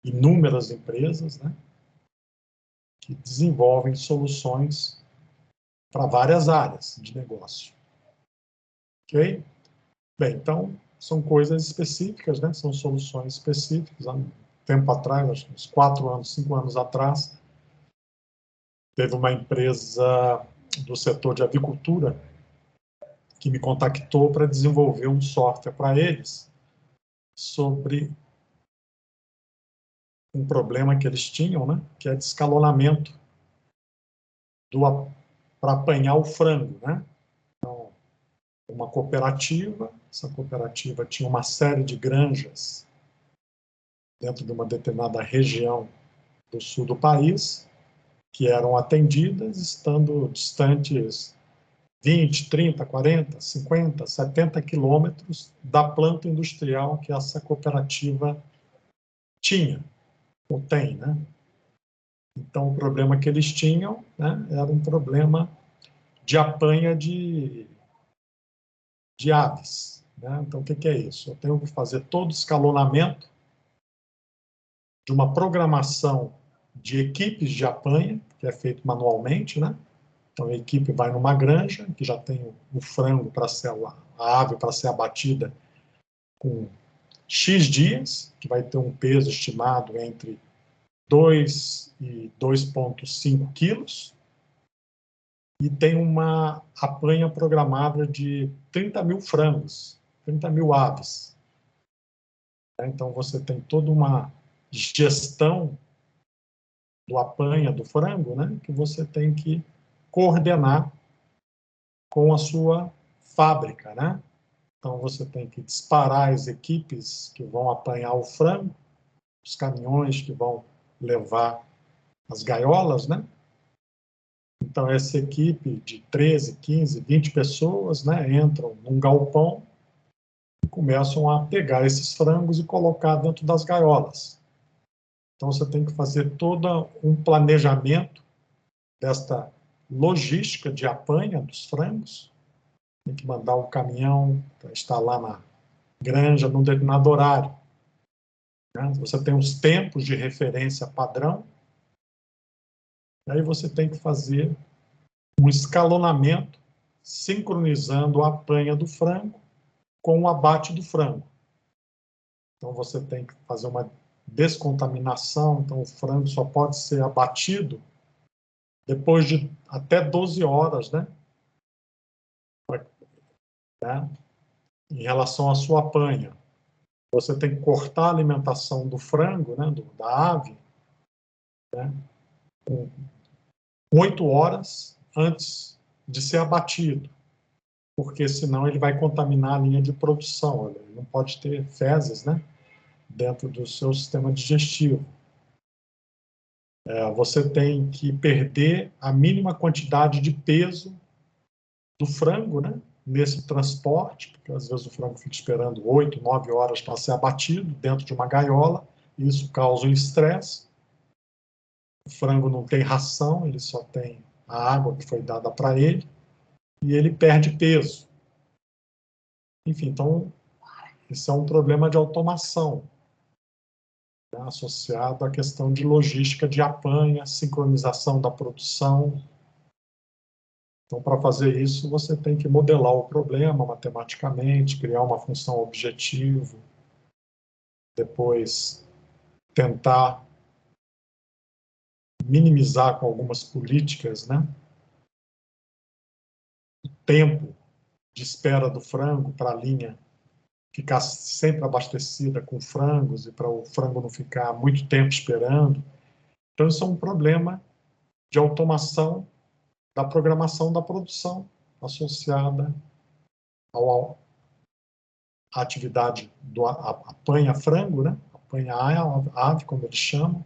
inúmeras empresas, né, que desenvolvem soluções para várias áreas de negócio. Ok? Bem, então, são coisas específicas, né, são soluções específicas. Há um tempo atrás, acho que uns 4 anos, 5 anos atrás, teve uma empresa do setor de avicultura que me contactou para desenvolver um software para eles sobre um problema que eles tinham, né, que é de escalonamento para apanhar o frango, né? Então, uma cooperativa, essa cooperativa tinha uma série de granjas dentro de uma determinada região do sul do país, que eram atendidas estando distantes 20, 30, 40, 50, 70 quilômetros da planta industrial que essa cooperativa tinha, ou tem, né? Então, o problema que eles tinham, né, era um problema de apanha de aves, né? Então, o que é isso? Eu tenho que fazer todo o escalonamento de uma programação de equipes de apanha, que é feito manualmente, né? Então, a equipe vai numa granja, que já tem o frango para ser, a ave para ser abatida com X dias, que vai ter um peso estimado entre 2 e 2,5 quilos, e tem uma apanha programada de 30 mil frangos, 30 mil aves. Então, você tem toda uma gestão do apanha do frango, né, que você tem que coordenar com a sua fábrica, né? Então, você tem que disparar as equipes que vão apanhar o frango, os caminhões que vão levar as gaiolas, né? Então, essa equipe de 13, 15, 20 pessoas, né, entram num galpão e começam a pegar esses frangos e colocar dentro das gaiolas. Então, você tem que fazer todo um planejamento desta logística de apanha dos frangos. Tem que mandar o caminhão para estar lá na granja num determinado horário, né? Você tem os tempos de referência padrão. Aí você tem que fazer um escalonamento sincronizando a apanha do frango com o abate do frango. Então, você tem que fazer uma descontaminação. Então, o frango só pode ser abatido depois de até 12 horas, né? Em relação à sua apanha. Você tem que cortar a alimentação do frango, né, da ave, né, com 8 horas antes de ser abatido, porque senão ele vai contaminar a linha de produção. Ele não pode ter fezes, né, dentro do seu sistema digestivo. Você tem que perder a mínima quantidade de peso do frango, né, nesse transporte, porque às vezes o frango fica esperando 8, 9 horas para ser abatido dentro de uma gaiola, e isso causa um estresse. O frango não tem ração, ele só tem a água que foi dada para ele, e ele perde peso. Enfim, então, isso é um problema de automação, né, associado à questão de logística de apanha, sincronização da produção. Então, para fazer isso, você tem que modelar o problema matematicamente, criar uma função objetivo, depois tentar minimizar com algumas políticas, né, o tempo de espera do frango para a linha ficar sempre abastecida com frangos e para o frango não ficar muito tempo esperando. Então, isso é um problema de automação da programação da produção associada à atividade do apanha-frango, né? Apanha-ave, como eles chamam.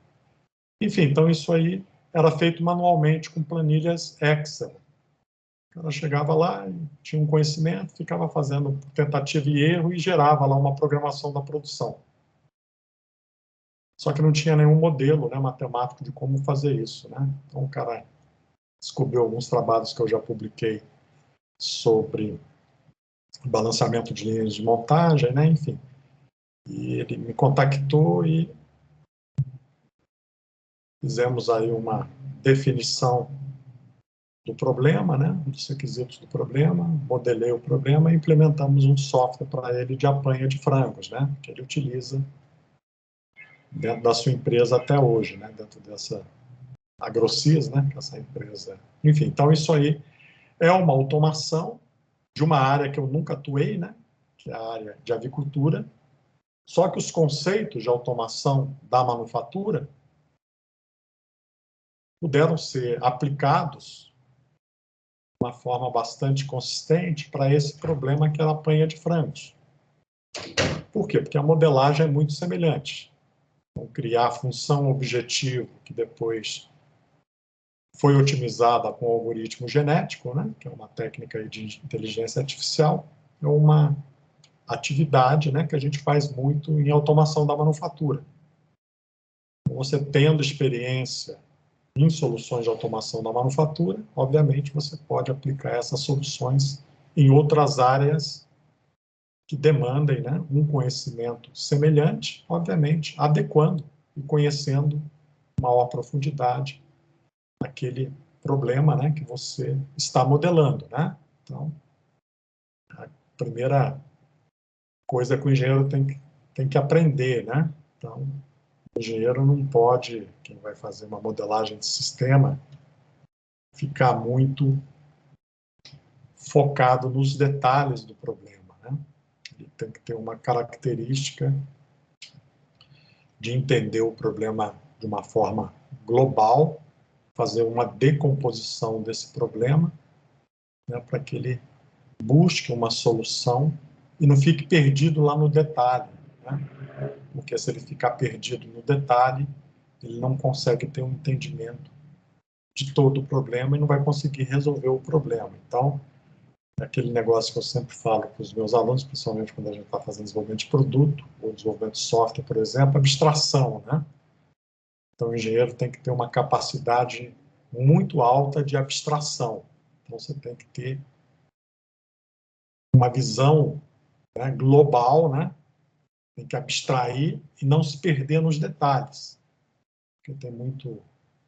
Enfim, então isso aí era feito manualmente com planilhas Excel. O cara chegava lá, tinha um conhecimento, ficava fazendo tentativa e erro e gerava lá uma programação da produção. Só que não tinha nenhum modelo, né, matemático de como fazer isso, né? Então o cara descobriu alguns trabalhos que eu já publiquei sobre balanceamento de linhas de montagem, né? Enfim. E ele me contactou e fizemos aí uma definição do problema, né? Dos requisitos do problema, modelei o problema e implementamos um software para ele de apanha de frangos, né? Que ele utiliza dentro da sua empresa até hoje, né? Dentro dessa AgroSys, né? Que essa empresa. Enfim, então isso aí é uma automação de uma área que eu nunca atuei, né? Que é a área de avicultura. Só que os conceitos de automação da manufatura puderam ser aplicados de uma forma bastante consistente para esse problema que era a apanha de frangos. Por quê? Porque a modelagem é muito semelhante. Então, criar a função objetivo, que depois foi otimizada com o algoritmo genético, né, que é uma técnica de inteligência artificial, é uma atividade, né, que a gente faz muito em automação da manufatura. Você tendo experiência em soluções de automação da manufatura, obviamente você pode aplicar essas soluções em outras áreas que demandem, né, um conhecimento semelhante, obviamente, adequando e conhecendo maior profundidade aquele problema, né, que você está modelando, né? Então, a primeira coisa que o engenheiro tem que aprender, né? Então, o engenheiro não pode, quem vai fazer uma modelagem de sistema, ficar muito focado nos detalhes do problema, né? Ele tem que ter uma característica de entender o problema de uma forma global, fazer uma decomposição desse problema, né, para que ele busque uma solução e não fique perdido lá no detalhe, né? Porque se ele ficar perdido no detalhe, ele não consegue ter um entendimento de todo o problema e não vai conseguir resolver o problema. Então, é aquele negócio que eu sempre falo para os meus alunos, principalmente quando a gente está fazendo desenvolvimento de produto ou desenvolvimento de software, por exemplo, abstração, né? Então, o engenheiro tem que ter uma capacidade muito alta de abstração. Então, você tem que ter uma visão, né, global, né? Tem que abstrair e não se perder nos detalhes. Porque tem muito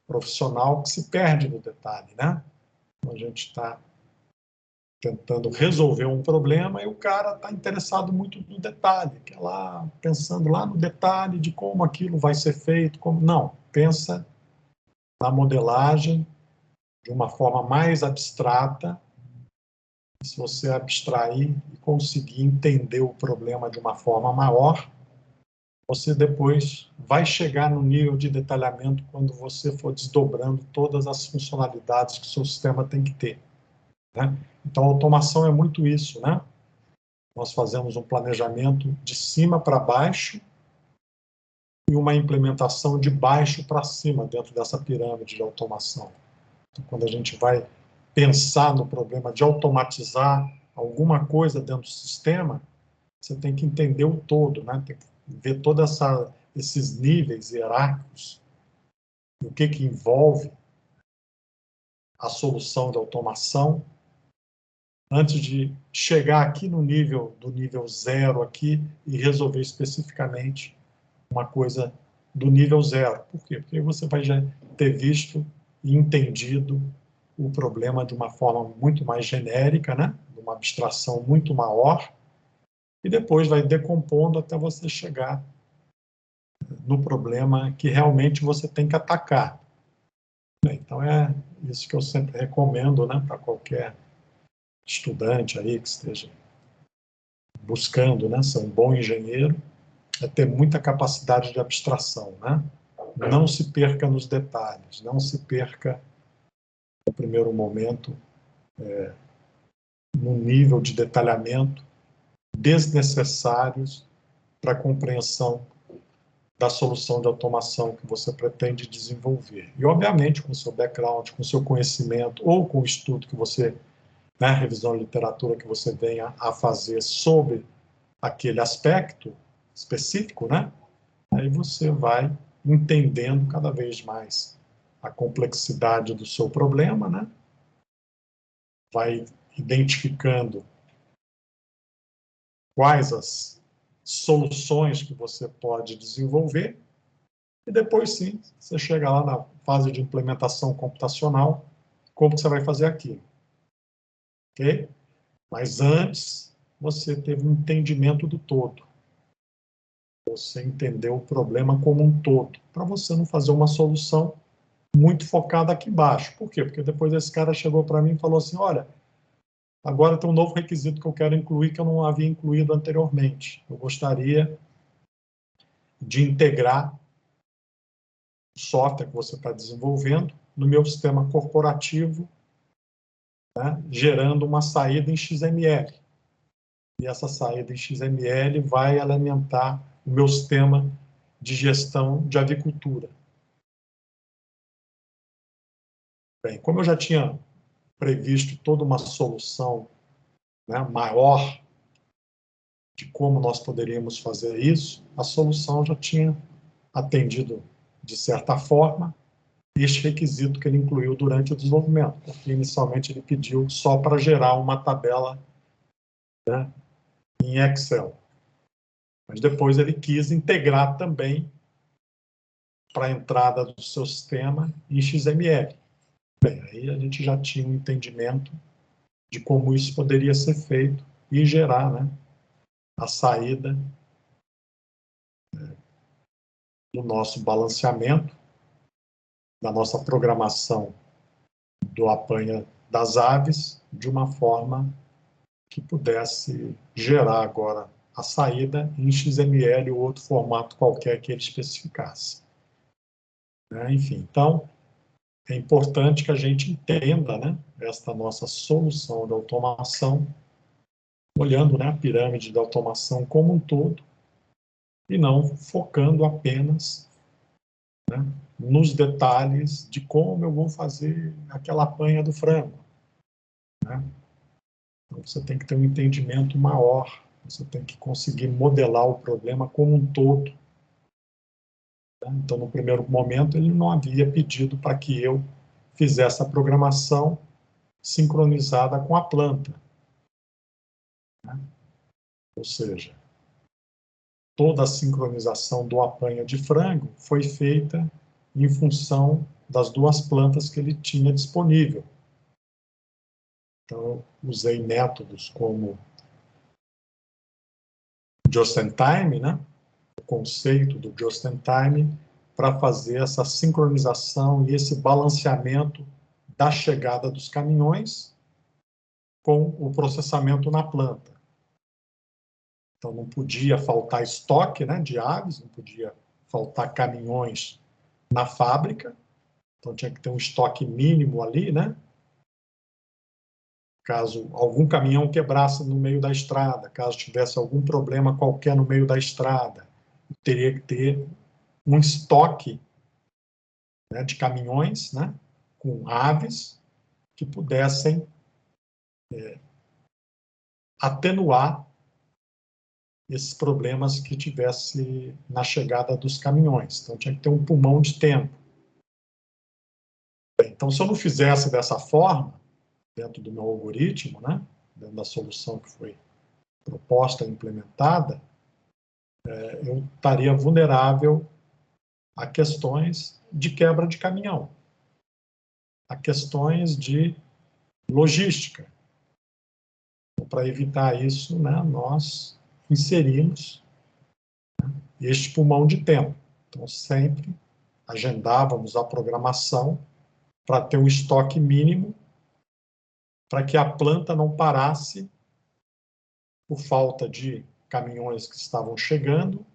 profissional que se perde no detalhe, né? Então, a gente está tentando resolver um problema e o cara está interessado muito no detalhe, que é lá, pensando lá no detalhe de como aquilo vai ser feito, como... Não, pensa na modelagem de uma forma mais abstrata. Se você abstrair e conseguir entender o problema de uma forma maior, você depois vai chegar no nível de detalhamento quando você for desdobrando todas as funcionalidades que o seu sistema tem que ter, né? Então, a automação é muito isso, né? Nós fazemos um planejamento de cima para baixo e uma implementação de baixo para cima dentro dessa pirâmide de automação. Então, quando a gente vai pensar no problema de automatizar alguma coisa dentro do sistema, você tem que entender o todo, né? Tem que ver todos esses níveis hierárquicos, e o que envolve a solução da automação, antes de chegar aqui no nível do nível 0 aqui e resolver especificamente uma coisa do nível 0. Por quê? Porque você vai já ter visto e entendido o problema de uma forma muito mais genérica, né? De uma abstração muito maior, e depois vai decompondo até você chegar no problema que realmente você tem que atacar. Então, é isso que eu sempre recomendo, né, para qualquer estudante aí que esteja buscando, né, ser um bom engenheiro, é ter muita capacidade de abstração, né? Não se perca nos detalhes, não se perca, no primeiro momento, no nível de detalhamento desnecessários para a compreensão da solução de automação que você pretende desenvolver. E, obviamente, com o seu background, com o seu conhecimento, ou com o estudo que você, né, revisão de literatura que você venha a fazer sobre aquele aspecto específico, né, aí você vai entendendo cada vez mais a complexidade do seu problema, né, vai identificando quais as soluções que você pode desenvolver, e depois sim, você chega lá na fase de implementação computacional, como que você vai fazer aquilo. Ok? Mas antes, você teve um entendimento do todo. Você entendeu o problema como um todo, para você não fazer uma solução muito focada aqui embaixo. Por quê? Porque depois esse cara chegou para mim e falou assim, olha, agora tem um novo requisito que eu quero incluir que eu não havia incluído anteriormente. Eu gostaria de integrar o software que você está desenvolvendo no meu sistema corporativo, né, gerando uma saída em XML. E essa saída em XML vai alimentar o meu sistema de gestão de avicultura. Bem, como eu já tinha previsto toda uma solução, né, maior de como nós poderíamos fazer isso, a solução já tinha atendido, de certa forma, este requisito que ele incluiu durante o desenvolvimento, porque inicialmente ele pediu só para gerar uma tabela, né, em Excel. Mas depois ele quis integrar também para a entrada do seu sistema em XML. Bem, aí a gente já tinha um entendimento de como isso poderia ser feito e gerar, né, a saída do nosso balanceamento, da nossa programação do apanha das aves, de uma forma que pudesse gerar agora a saída em XML ou outro formato qualquer que ele especificasse. Enfim, então, é importante que a gente entenda, né, esta nossa solução de automação, olhando, né, a pirâmide da automação como um todo, e não focando apenas, né, nos detalhes de como eu vou fazer aquela apanha do frango. Né? Então, você tem que ter um entendimento maior, você tem que conseguir modelar o problema como um todo. Né? Então, no primeiro momento, ele não havia pedido para que eu fizesse a programação sincronizada com a planta. Né? Ou seja, toda a sincronização do apanha de frango foi feita em função das duas plantas que ele tinha disponível. Então, eu usei métodos como just-in-time, né? O conceito do just-in-time, para fazer essa sincronização e esse balanceamento da chegada dos caminhões com o processamento na planta. Então, não podia faltar estoque, né, de aves, não podia faltar caminhões na fábrica, então tinha que ter um estoque mínimo ali, né? Caso algum caminhão quebrasse no meio da estrada, caso tivesse algum problema qualquer no meio da estrada, teria que ter um estoque, né, de caminhões, né, com aves que pudessem atenuar esses problemas que tivesse na chegada dos caminhões. Então, tinha que ter um pulmão de tempo. Então, se eu não fizesse dessa forma, dentro do meu algoritmo, né, dentro da solução que foi proposta e implementada, eu estaria vulnerável a questões de quebra de caminhão, a questões de logística. Então, para evitar isso, né, nós inserimos, né, este pulmão de tempo. Então, sempre agendávamos a programação para ter um estoque mínimo para que a planta não parasse por falta de caminhões que estavam chegando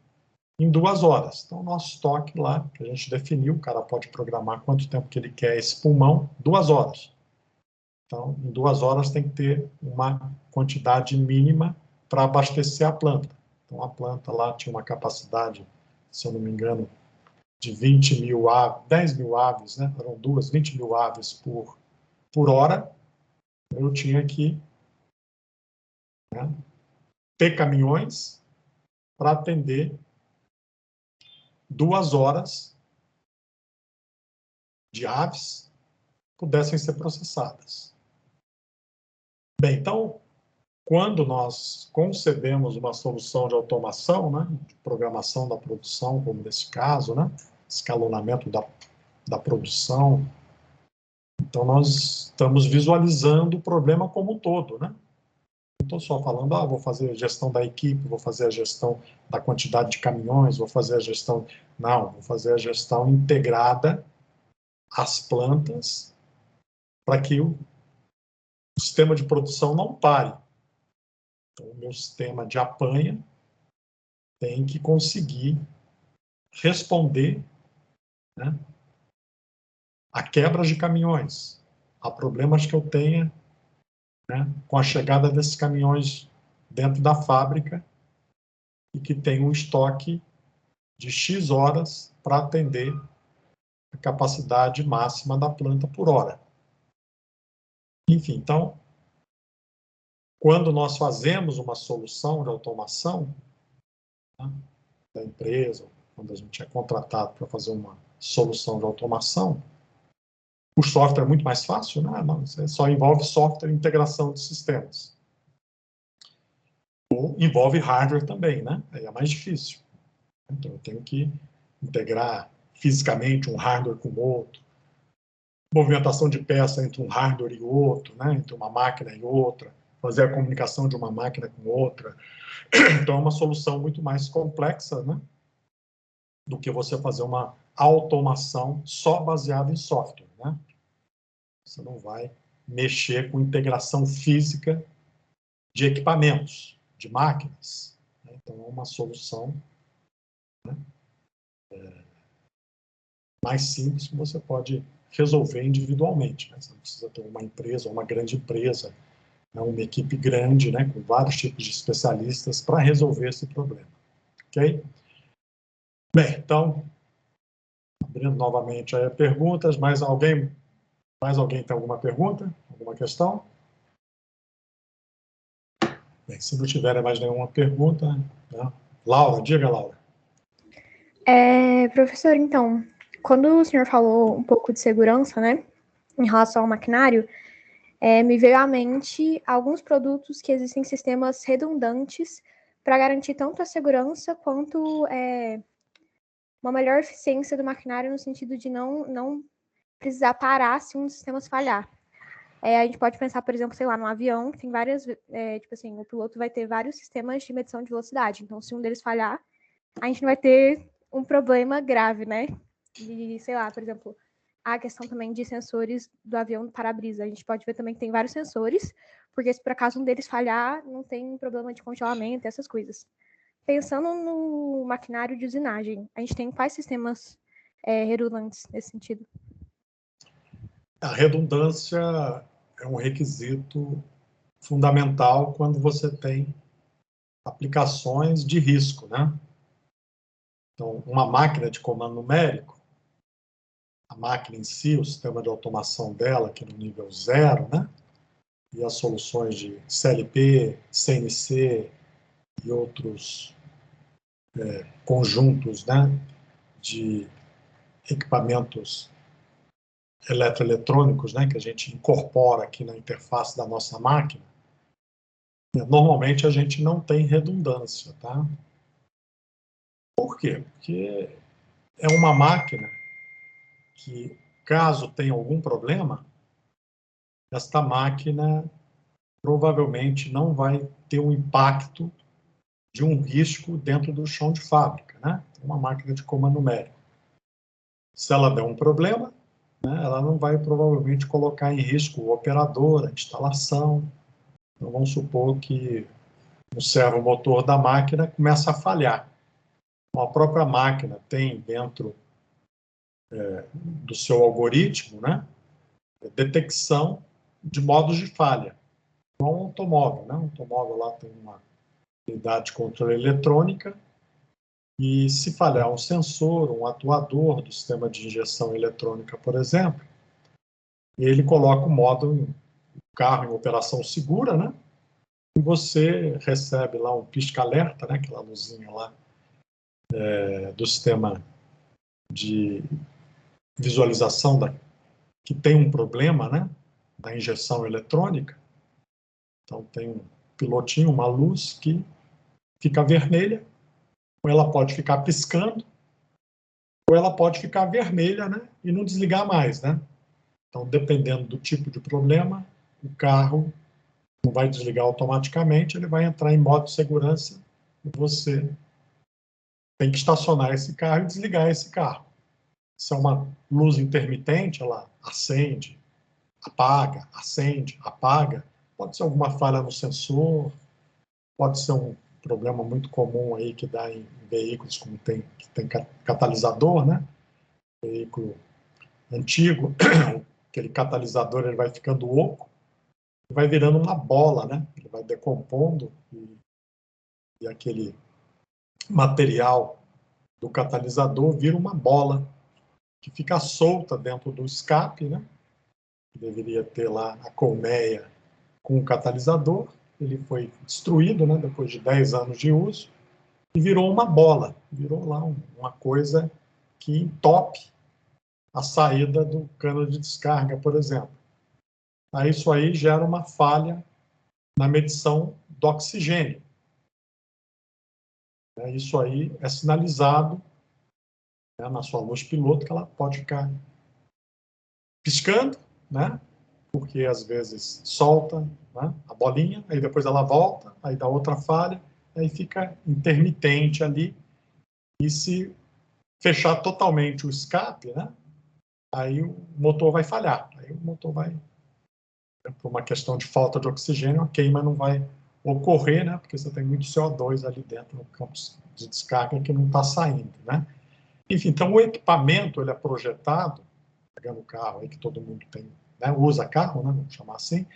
em 2 horas. Então, o nosso estoque lá, que a gente definiu, o cara pode programar quanto tempo que ele quer esse pulmão, 2 horas. Então, em 2 horas tem que ter uma quantidade mínima para abastecer a planta. Então, a planta lá tinha uma capacidade, se eu não me engano, de 20 mil aves, 10 mil aves, né? Eram 20 mil aves por hora. Eu tinha que, né, ter caminhões para atender 2 horas de aves pudessem ser processadas. Bem, então, quando nós concebemos uma solução de automação, né, de programação da produção, como nesse caso, né, escalonamento da produção, então nós estamos visualizando o problema como um todo, né? Não estou só falando, vou fazer a gestão da equipe, vou fazer a gestão da quantidade de caminhões, vou fazer a gestão... Não, vou fazer a gestão integrada às plantas para que o sistema de produção não pare. Então, o meu sistema de apanha tem que conseguir responder, né, a quebras de caminhões, a problemas que eu tenha, né, com a chegada desses caminhões dentro da fábrica e que tem um estoque de X horas para atender a capacidade máxima da planta por hora. Enfim, então, quando nós fazemos uma solução de automação, né, da empresa, quando a gente é contratado para fazer uma solução de automação, o software é muito mais fácil, né? Não, isso só envolve software e integração de sistemas. Ou envolve hardware também, né? Aí é mais difícil. Então, eu tenho que integrar fisicamente um hardware com o outro, movimentação de peça entre um hardware e outro, né? Entre uma máquina e outra, fazer a comunicação de uma máquina com outra. Então, é uma solução muito mais complexa, né, do que você fazer uma automação só baseada em software, né? Você não vai mexer com integração física de equipamentos, de máquinas, né? Então, é uma solução, né, mais simples que você pode resolver individualmente, né? Você não precisa ter uma empresa, uma grande empresa, né, uma equipe grande, né, com vários tipos de especialistas para resolver esse problema. Ok? Bem, então, abrindo novamente aí perguntas, mais alguém tem alguma pergunta? Alguma questão? Bem, se não tiver mais nenhuma pergunta, né? Laura, diga, Laura. Professor, então, quando o senhor falou um pouco de segurança, né, em relação ao maquinário, me veio à mente alguns produtos que existem sistemas redundantes para garantir tanto a segurança quanto uma melhor eficiência do maquinário no sentido de não precisar parar se um dos sistemas falhar. A gente pode pensar, por exemplo, sei lá, num avião, tem várias, tipo assim, o piloto vai ter vários sistemas de medição de velocidade, então se um deles falhar, a gente não vai ter um problema grave, né? E, sei lá, por exemplo, a questão também de sensores do avião do para-brisa. A gente pode ver também que tem vários sensores, porque se por acaso um deles falhar, não tem problema de congelamento, essas coisas. Pensando no maquinário de usinagem, a gente tem quais sistemas redundantes nesse sentido? A redundância é um requisito fundamental quando você tem aplicações de risco, né? Então, uma máquina de comando numérico, a máquina em si, o sistema de automação dela, que é no nível 0, né? E as soluções de CLP, CNC e outros conjuntos, né, de equipamentos eletroeletrônicos, né, que a gente incorpora aqui na interface da nossa máquina, normalmente a gente não tem redundância, tá? Por quê? Porque é uma máquina que, caso tenha algum problema, esta máquina provavelmente não vai ter um impacto de um risco dentro do chão de fábrica, né? Uma máquina de comando numérico. Se ela der um problema, né, ela não vai provavelmente colocar em risco o operador, a instalação. Então, vamos supor que o servomotor da máquina começa a falhar. A própria máquina tem dentro do seu algoritmo, né, detecção de modos de falha. Igual um automóvel, né? Um automóvel lá tem uma unidade de controle eletrônica E se falhar um sensor, um atuador do sistema de injeção eletrônica, por exemplo, ele coloca o modo carro em operação segura, né? E você recebe lá um pisca-alerta, né? Aquela luzinha lá do sistema de visualização que tem um problema, né? Da injeção eletrônica. Então tem um pilotinho, uma luz que fica vermelha, ou ela pode ficar piscando, ou ela pode ficar vermelha, né? E não desligar mais, né? Então, dependendo do tipo de problema, o carro não vai desligar automaticamente, ele vai entrar em modo de segurança e você tem que estacionar esse carro e desligar esse carro. Se é uma luz intermitente, ela acende, apaga, acende, apaga. Pode ser alguma falha no sensor, pode ser um problema muito comum aí que dá em veículos como que tem catalisador, né? Veículo antigo, aquele catalisador ele vai ficando oco, vai virando uma bola, né? Ele vai decompondo e aquele material do catalisador vira uma bola que fica solta dentro do escape, né? Deveria ter lá a colmeia com o catalisador. Ele foi destruído, né? Depois de 10 anos de uso e virou uma bola, virou lá uma coisa que entope a saída do cano de descarga, por exemplo. Aí isso aí gera uma falha na medição do oxigênio. Isso aí é sinalizado, né, na sua luz piloto, que ela pode ficar piscando, né, porque às vezes solta, né, a bolinha, aí depois ela volta, aí dá outra falha, aí fica intermitente ali, e se fechar totalmente o escape, né, aí o motor vai falhar, aí o motor vai, por uma questão de falta de oxigênio, a queima não vai ocorrer, né, porque você tem muito CO2 ali dentro no campo de descarga que não está saindo, né. Enfim, então o equipamento ele é projetado, pegando o carro aí que todo mundo tem, né, usa carro, né, vamos chamar assim.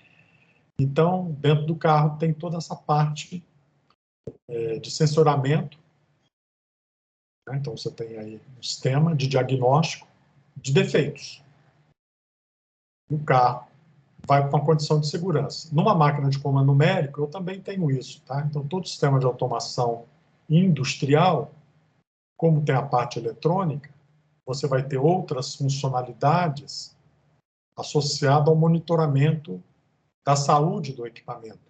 Então, dentro do carro tem toda essa parte de sensoramento, né, então você tem aí um sistema de diagnóstico de defeitos. E o carro vai para uma condição de segurança. Numa máquina de comando numérico, eu também tenho isso, tá? Então, todo sistema de automação industrial, como tem a parte eletrônica, você vai ter outras funcionalidades associadas ao monitoramento da saúde do equipamento.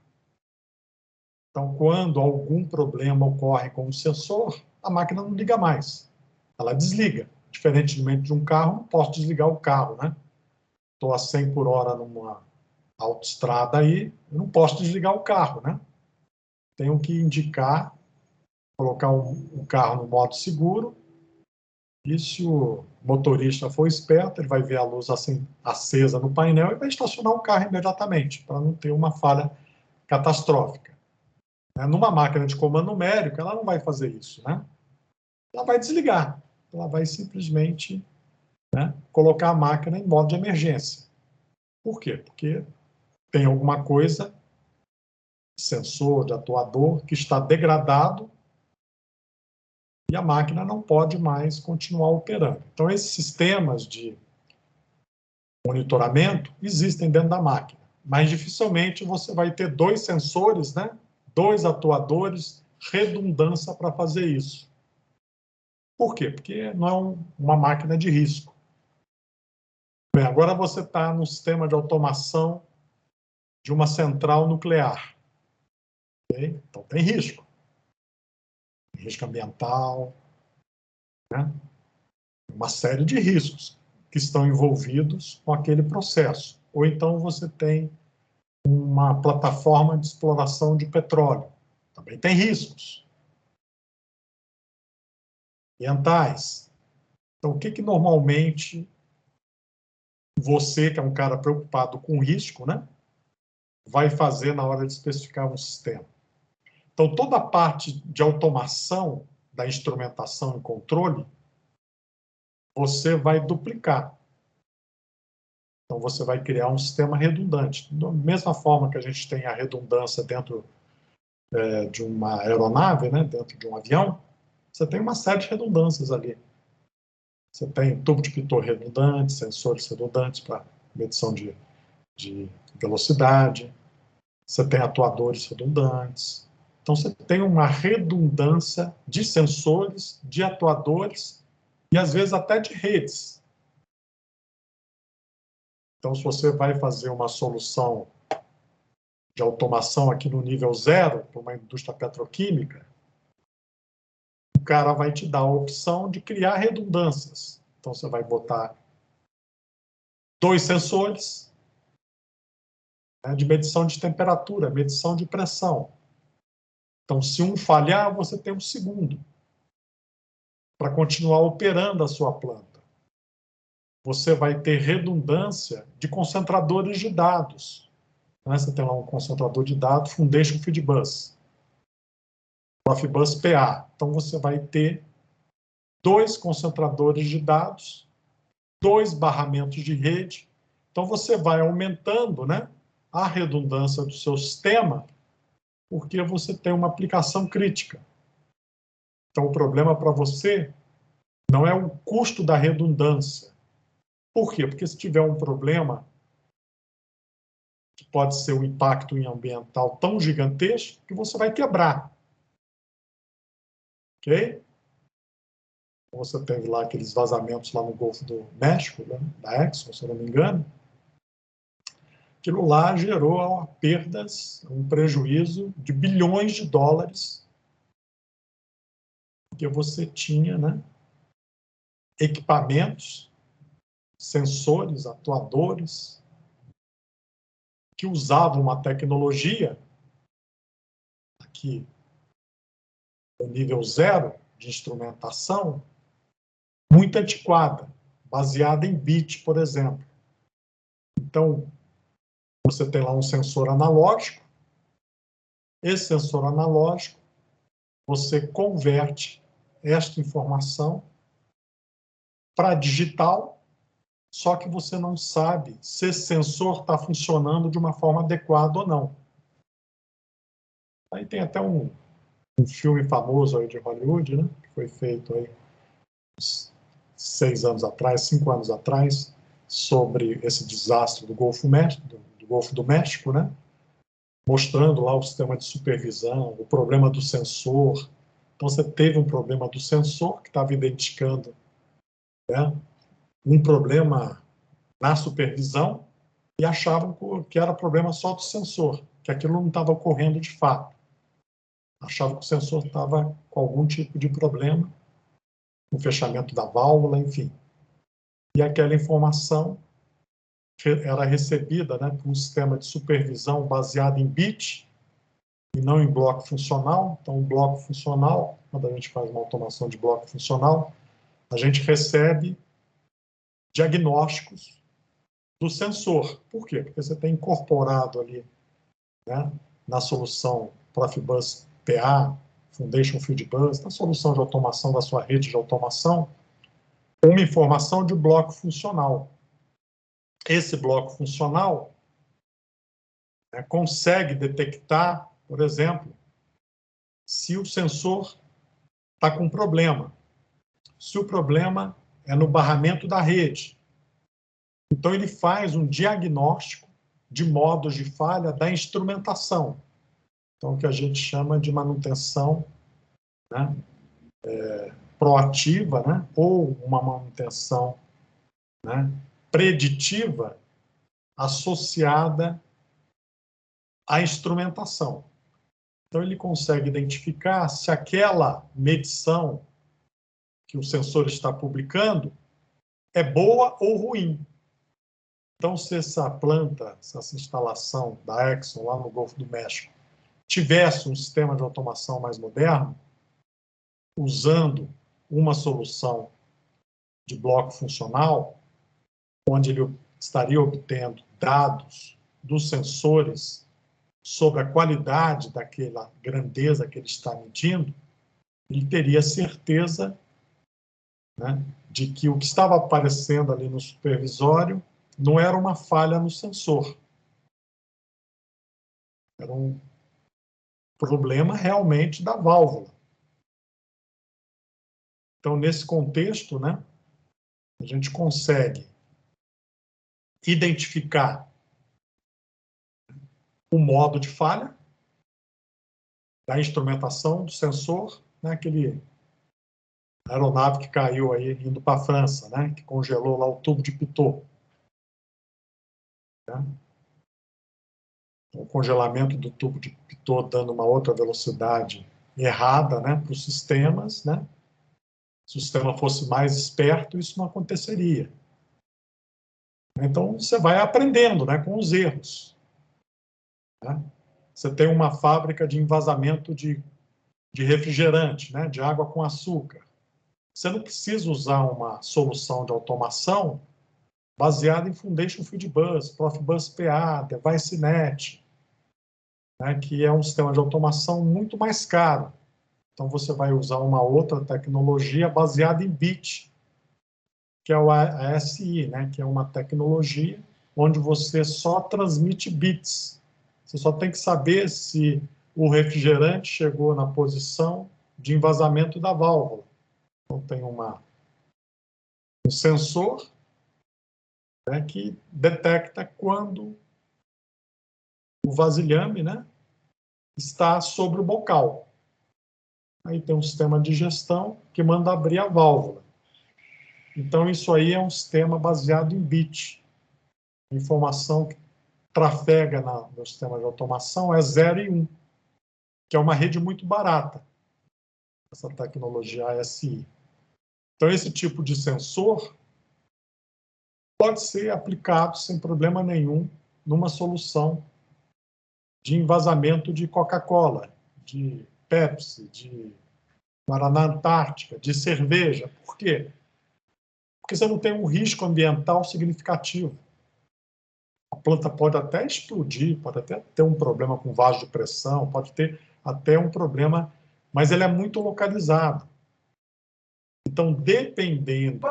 Então, quando algum problema ocorre com o sensor, a máquina não liga mais, ela desliga. Diferentemente de um carro, não posso desligar o carro, né? Estou a 100 por hora numa autoestrada aí, eu não posso desligar o carro, né? Tenho que indicar, colocar o carro no modo seguro, e se o motorista for esperto, ele vai ver a luz assim, acesa no painel e vai estacionar o carro imediatamente, para não ter uma falha catastrófica. Numa máquina de comando numérico, ela não vai fazer isso, né? Ela vai desligar, ela vai simplesmente, né, colocar a máquina em modo de emergência. Por quê? Porque tem alguma coisa, sensor, de atuador, que está degradado e a máquina não pode mais continuar operando. Então, esses sistemas de monitoramento existem dentro da máquina, mas dificilmente você vai ter 2 sensores, né, 2 atuadores, redundância para fazer isso. Por quê? Porque não é uma máquina de risco. Bem, agora você está no sistema de automação de uma central nuclear. Okay? Então tem risco. Tem risco ambiental, né? Uma série de riscos que estão envolvidos com aquele processo. Ou então você tem uma plataforma de exploração de petróleo. Também tem riscos ambientais. Então, o que normalmente você, que é um cara preocupado com risco, né, vai fazer na hora de especificar um sistema? Então, toda a parte de automação da instrumentação e controle, você vai duplicar. Então, você vai criar um sistema redundante. Da mesma forma que a gente tem a redundância dentro de uma aeronave, né, dentro de um avião, você tem uma série de redundâncias ali. Você tem tubo de Pitot redundante, sensores redundantes para medição de velocidade, você tem atuadores redundantes. Então, você tem uma redundância de sensores, de atuadores e, às vezes, até de redes. Então, se você vai fazer uma solução de automação aqui no nível 0, para uma indústria petroquímica, o cara vai te dar a opção de criar redundâncias. Então, você vai botar 2 sensores, né, de medição de temperatura, medição de pressão. Então, se um falhar, você tem um segundo para continuar operando a sua planta. Você vai ter redundância de concentradores de dados. Você tem lá um concentrador de dados, Foundation Field Bus, Profibus PA. Então, você vai ter 2 concentradores de dados, 2 barramentos de rede. Então, você vai aumentando, né, a redundância do seu sistema, porque você tem uma aplicação crítica. Então, o problema para você não é o custo da redundância. Por quê? Porque se tiver um problema, que pode ser um impacto ambiental tão gigantesco que você vai quebrar. Ok? Você teve lá aqueles vazamentos lá no Golfo do México, né, da Exxon, se eu não me engano. Aquilo lá gerou perdas, um prejuízo de bilhões de dólares, porque você tinha, né, equipamentos, sensores, atuadores, que usavam uma tecnologia, aqui, no nível 0 de instrumentação, muito antiquada, baseada em bit, por exemplo. Então, você tem lá um sensor analógico, esse sensor analógico, você converte esta informação para digital, só que você não sabe se esse sensor está funcionando de uma forma adequada ou não. Aí tem até um filme famoso aí de Hollywood, né, que foi feito aí uns 6 anos atrás, 5 anos atrás, sobre esse desastre do Golfo do México, né, mostrando lá o sistema de supervisão, o problema do sensor. Então, você teve um problema do sensor que estava identificando, né, um problema na supervisão e achavam que era problema só do sensor, que aquilo não estava ocorrendo de fato. Achavam que o sensor estava com algum tipo de problema, no fechamento da válvula, enfim. E aquela informação era recebida, né, por um sistema de supervisão baseado em bit e não em bloco funcional. Então, o bloco funcional, quando a gente faz uma automação de bloco funcional, a gente recebe diagnósticos do sensor. Por quê? Porque você tem incorporado ali, né, na solução Profibus PA, Foundation Field Bus, na solução de automação da sua rede de automação, uma informação de bloco funcional. Esse bloco funcional, né, consegue detectar, por exemplo, se o sensor está com problema, se o problema é no barramento da rede. Então, ele faz um diagnóstico de modos de falha da instrumentação. Então, o que a gente chama de manutenção, né, proativa, né, ou uma manutenção, né, preditiva associada à instrumentação. Então, ele consegue identificar se aquela medição que o sensor está publicando é boa ou ruim. Então, se essa planta, essa instalação da Exxon lá no Golfo do México tivesse um sistema de automação mais moderno, usando uma solução de bloco funcional, onde ele estaria obtendo dados dos sensores sobre a qualidade daquela grandeza que ele está medindo, ele teria certeza, né, de que o que estava aparecendo ali no supervisório não era uma falha no sensor. Era um problema realmente da válvula. Então, nesse contexto, né, a gente consegue identificar o modo de falha da instrumentação do sensor, né, aquele aeronave que caiu aí indo para a França, né, que congelou lá o tubo de Pitot. Né? O congelamento do tubo de Pitot dando uma outra velocidade errada, né, para os sistemas, né? Se o sistema fosse mais esperto, isso não aconteceria. Então, você vai aprendendo, né, com os erros. Né? Você tem uma fábrica de envasamento de refrigerante, né, de água com açúcar. Você não precisa usar uma solução de automação baseada em Foundation Fieldbus, Profibus PA, DeviceNet, né, que é um sistema de automação muito mais caro. Então, você vai usar uma outra tecnologia baseada em bit, que é a ASI, né, que é uma tecnologia onde você só transmite bits. Você só tem que saber se o refrigerante chegou na posição de envasamento da válvula. Então, tem um sensor, né, que detecta quando o vasilhame, né, está sobre o bocal. Aí tem um sistema de gestão que manda abrir a válvula. Então, isso aí é um sistema baseado em bit. A informação que trafega no sistema de automação é 0 e 1, que é uma rede muito barata, essa tecnologia ASI. Então, esse tipo de sensor pode ser aplicado sem problema nenhum numa solução de envasamento de Coca-Cola, de Pepsi, de Guaraná Antártica, de cerveja. Por quê? Porque você não tem um risco ambiental significativo. A planta pode até explodir, pode até ter um problema com vaso de pressão, pode ter até um problema, mas ele é muito localizado. Então, dependendo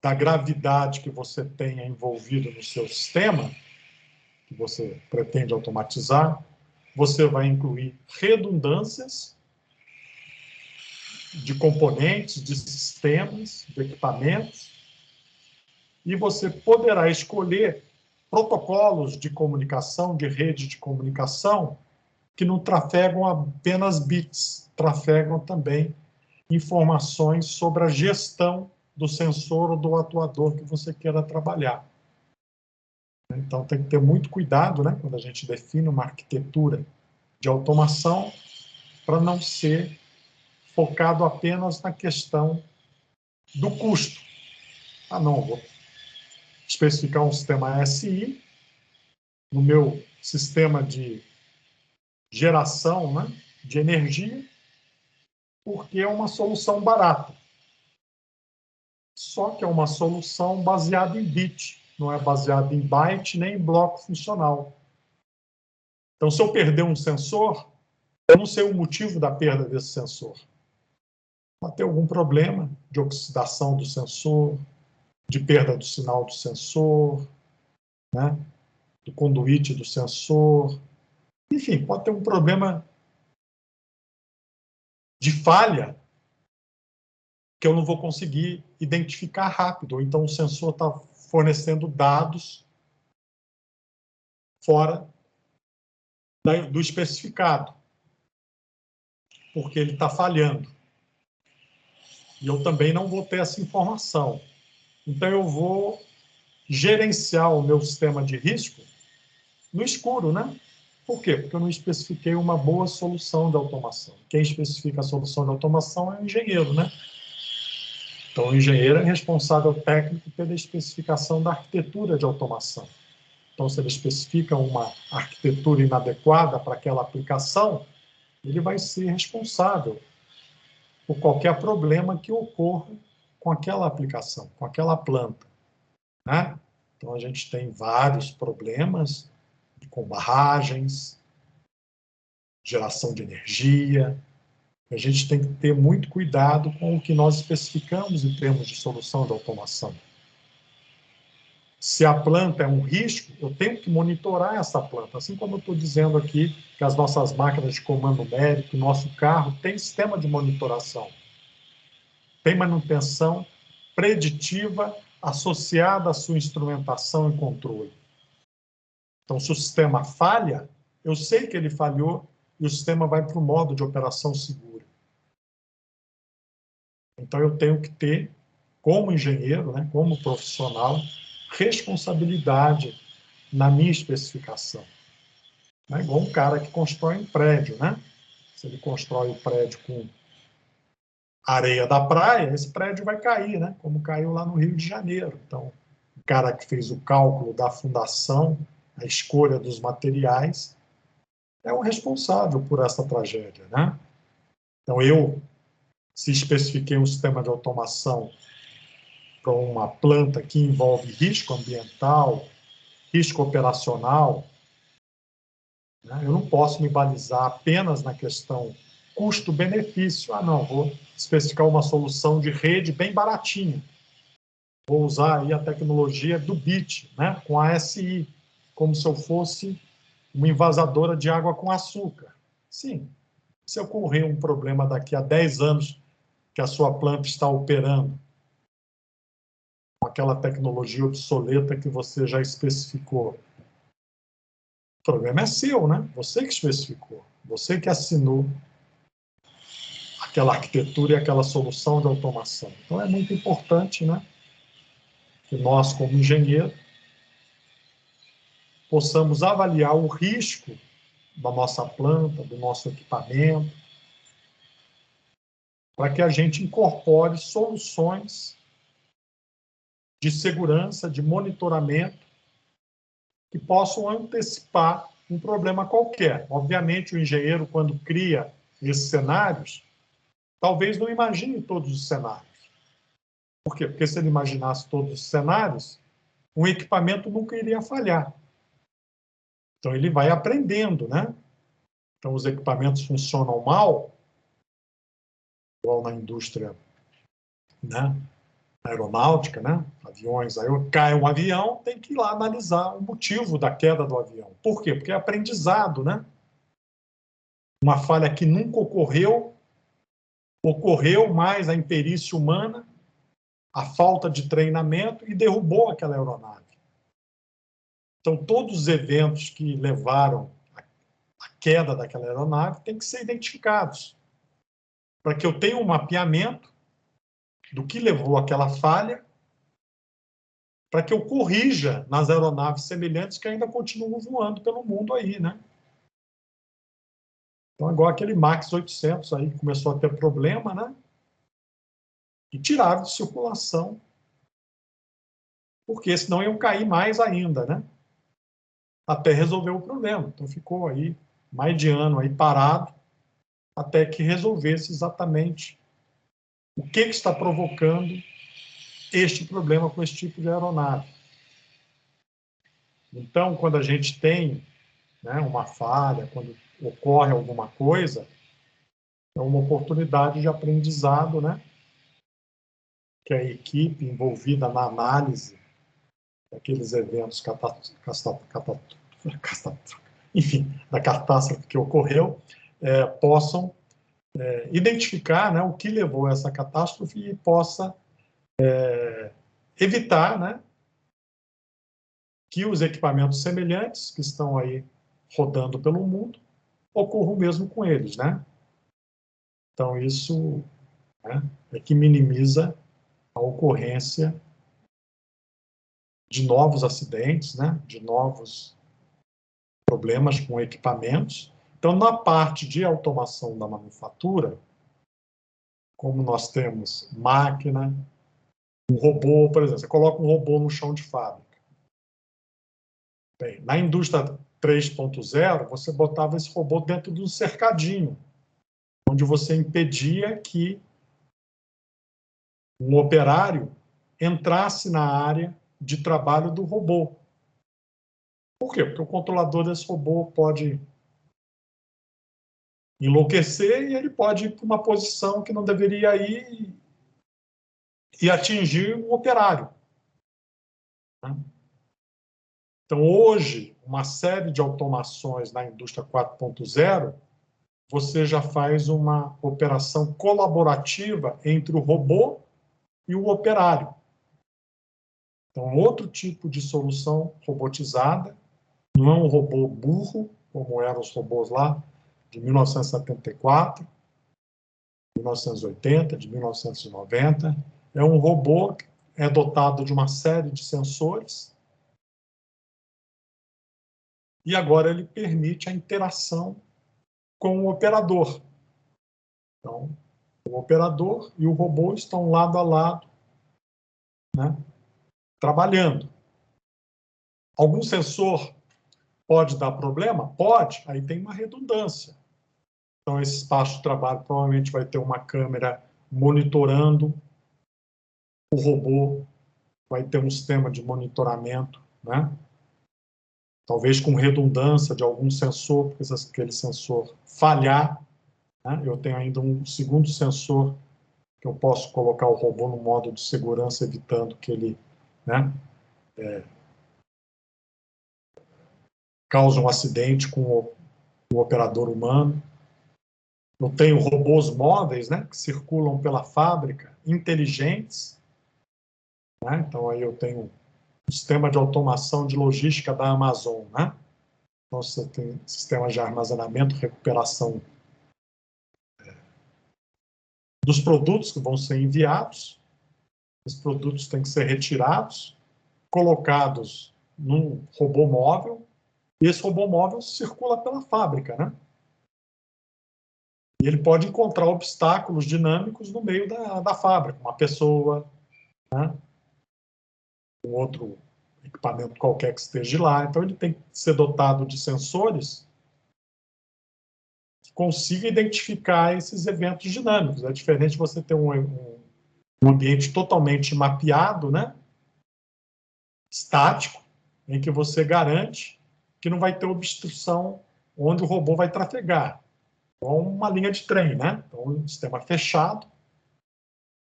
da gravidade que você tenha envolvido no seu sistema, que você pretende automatizar, você vai incluir redundâncias de componentes, de sistemas, de equipamentos, e você poderá escolher protocolos de comunicação, de rede de comunicação, que não trafegam apenas bits, trafegam também informações sobre a gestão do sensor ou do atuador que você queira trabalhar. Então, tem que ter muito cuidado, né, quando a gente define uma arquitetura de automação, para não ser focado apenas na questão do custo. Ah, não, vou especificar um sistema ASI no meu sistema de geração, né, de energia, porque é uma solução barata. Só que é uma solução baseada em bit, não é baseada em byte nem em bloco funcional. Então, se eu perder um sensor, eu não sei o motivo da perda desse sensor. Pode ter algum problema de oxidação do sensor, de perda do sinal do sensor, né, do conduíte do sensor. Enfim, pode ter um problema de falha que eu não vou conseguir identificar rápido. Ou então o sensor está fornecendo dados fora do especificado, porque ele está falhando. E eu também não vou ter essa informação. Então, eu vou gerenciar o meu sistema de risco no escuro, né? Por quê? Porque eu não especifiquei uma boa solução de automação. Quem especifica a solução de automação é o engenheiro, né? Então, o engenheiro é responsável técnico pela especificação da arquitetura de automação. Então, se ele especifica uma arquitetura inadequada para aquela aplicação, ele vai ser responsável por qualquer problema que ocorra com aquela aplicação, com aquela planta. Né? Então, a gente tem vários problemas com barragens, geração de energia. A gente tem que ter muito cuidado com o que nós especificamos em termos de solução de automação. Se a planta é um risco, eu tenho que monitorar essa planta. Assim como eu estou dizendo aqui que as nossas máquinas de comando numérico, nosso carro, tem sistema de monitoração. tem manutenção preditiva associada à sua instrumentação e controle. Então, se o sistema falha, eu sei que ele falhou e o sistema vai para o modo de operação segura. Então, eu tenho que ter, como engenheiro, né, como profissional, responsabilidade na minha especificação. Não é igual um cara que constrói um prédio, né? Se ele constrói o prédio com areia da praia, esse prédio vai cair, né? Como caiu lá no Rio de Janeiro. Então, o cara que fez o cálculo da fundação, a escolha dos materiais, é o responsável por essa tragédia, né? Então, se especifiquei um sistema de automação para uma planta que envolve risco ambiental, risco operacional, né? Eu não posso me balizar apenas na questão custo-benefício. Ah, não, vou especificar uma solução de rede bem baratinha. Vou usar aí a tecnologia do BIT, né, com a ASI, como se eu fosse uma envasadora de água com açúcar. Sim, se ocorrer um problema daqui a 10 anos que a sua planta está operando com aquela tecnologia obsoleta que você já especificou, o problema é seu, né? Você que especificou, você que assinou aquela arquitetura e aquela solução de automação. Então, é muito importante, né, que nós, como engenheiro, possamos avaliar o risco da nossa planta, do nosso equipamento, para que a gente incorpore soluções de segurança, de monitoramento, que possam antecipar um problema qualquer. Obviamente, o engenheiro, quando cria esses cenários, talvez não imagine todos os cenários. Por quê? Porque se ele imaginasse todos os cenários, um equipamento nunca iria falhar. Então, ele vai aprendendo, né? Então, os equipamentos funcionam mal, igual na indústria, né, aeronáutica, né? Aviões, aí cai um avião, tem que ir lá analisar o motivo da queda do avião. Por quê? Porque é aprendizado, né? Uma falha que nunca ocorreu, mas a imperícia humana, a falta de treinamento e derrubou aquela aeronave. Então, todos os eventos que levaram à queda daquela aeronave têm que ser identificados, para que eu tenha um mapeamento do que levou àquela falha, para que eu corrija nas aeronaves semelhantes que ainda continuam voando pelo mundo aí, né? Então, agora aquele MAX 800 aí começou a ter problema, né? E tiraram de circulação, porque senão iam cair mais ainda, né? Até resolver o problema. Então, ficou aí mais de ano aí parado, até que resolvesse exatamente o que está provocando este problema com esse tipo de aeronave. Então, quando a gente tem, né, uma falha, quando ocorre alguma coisa, é uma oportunidade de aprendizado, né, que a equipe envolvida na análise daqueles eventos enfim, da catástrofe que ocorreu, possam identificar, né, o que levou a essa catástrofe e possa evitar, né, que os equipamentos semelhantes que estão aí rodando pelo mundo ocorram mesmo com eles, né? Então, isso, né, é que minimiza a ocorrência de novos acidentes, né, de novos problemas com equipamentos. Então, na parte de automação da manufatura, como nós temos máquina, um robô, por exemplo, você coloca um robô no chão de fábrica. Bem, na indústria 3.0, você botava esse robô dentro de um cercadinho, onde você impedia que um operário entrasse na área de trabalho do robô. Por quê? Porque o controlador desse robô pode enlouquecer e ele pode ir para uma posição que não deveria ir e atingir um operário, né? Então, hoje, uma série de automações na indústria 4.0 você já faz uma operação colaborativa entre o robô e o operário. Então, outro tipo de solução robotizada, não é um robô burro, como eram os robôs lá de 1974, 1980, de 1990. É um robô que é dotado de uma série de sensores e agora ele permite a interação com o operador. Então, o operador e o robô estão lado a lado, né, trabalhando. Algum sensor pode dar problema? Pode, aí tem uma redundância. Então, esse espaço de trabalho provavelmente vai ter uma câmera monitorando o robô, vai ter um sistema de monitoramento, né? Talvez com redundância de algum sensor, porque se aquele sensor falhar, né, eu tenho ainda um segundo sensor que eu posso colocar o robô no modo de segurança, evitando que ele, né, cause um acidente com o operador humano. Eu tenho robôs móveis, né, que circulam pela fábrica, inteligentes, né? Então, aí eu tenho um sistema de automação de logística da Amazon, né? Então, você tem sistemas de armazenamento, recuperação dos produtos que vão ser enviados. Os produtos têm que ser retirados, colocados num robô móvel, e esse robô móvel circula pela fábrica, né? E ele pode encontrar obstáculos dinâmicos no meio da fábrica, uma pessoa, né, um outro equipamento qualquer que esteja lá. Então, ele tem que ser dotado de sensores que consiga identificar esses eventos dinâmicos. É diferente de você ter um ambiente totalmente mapeado, né, estático, em que você garante que não vai ter obstrução onde o robô vai trafegar. Então, uma linha de trem, né? Então, um sistema fechado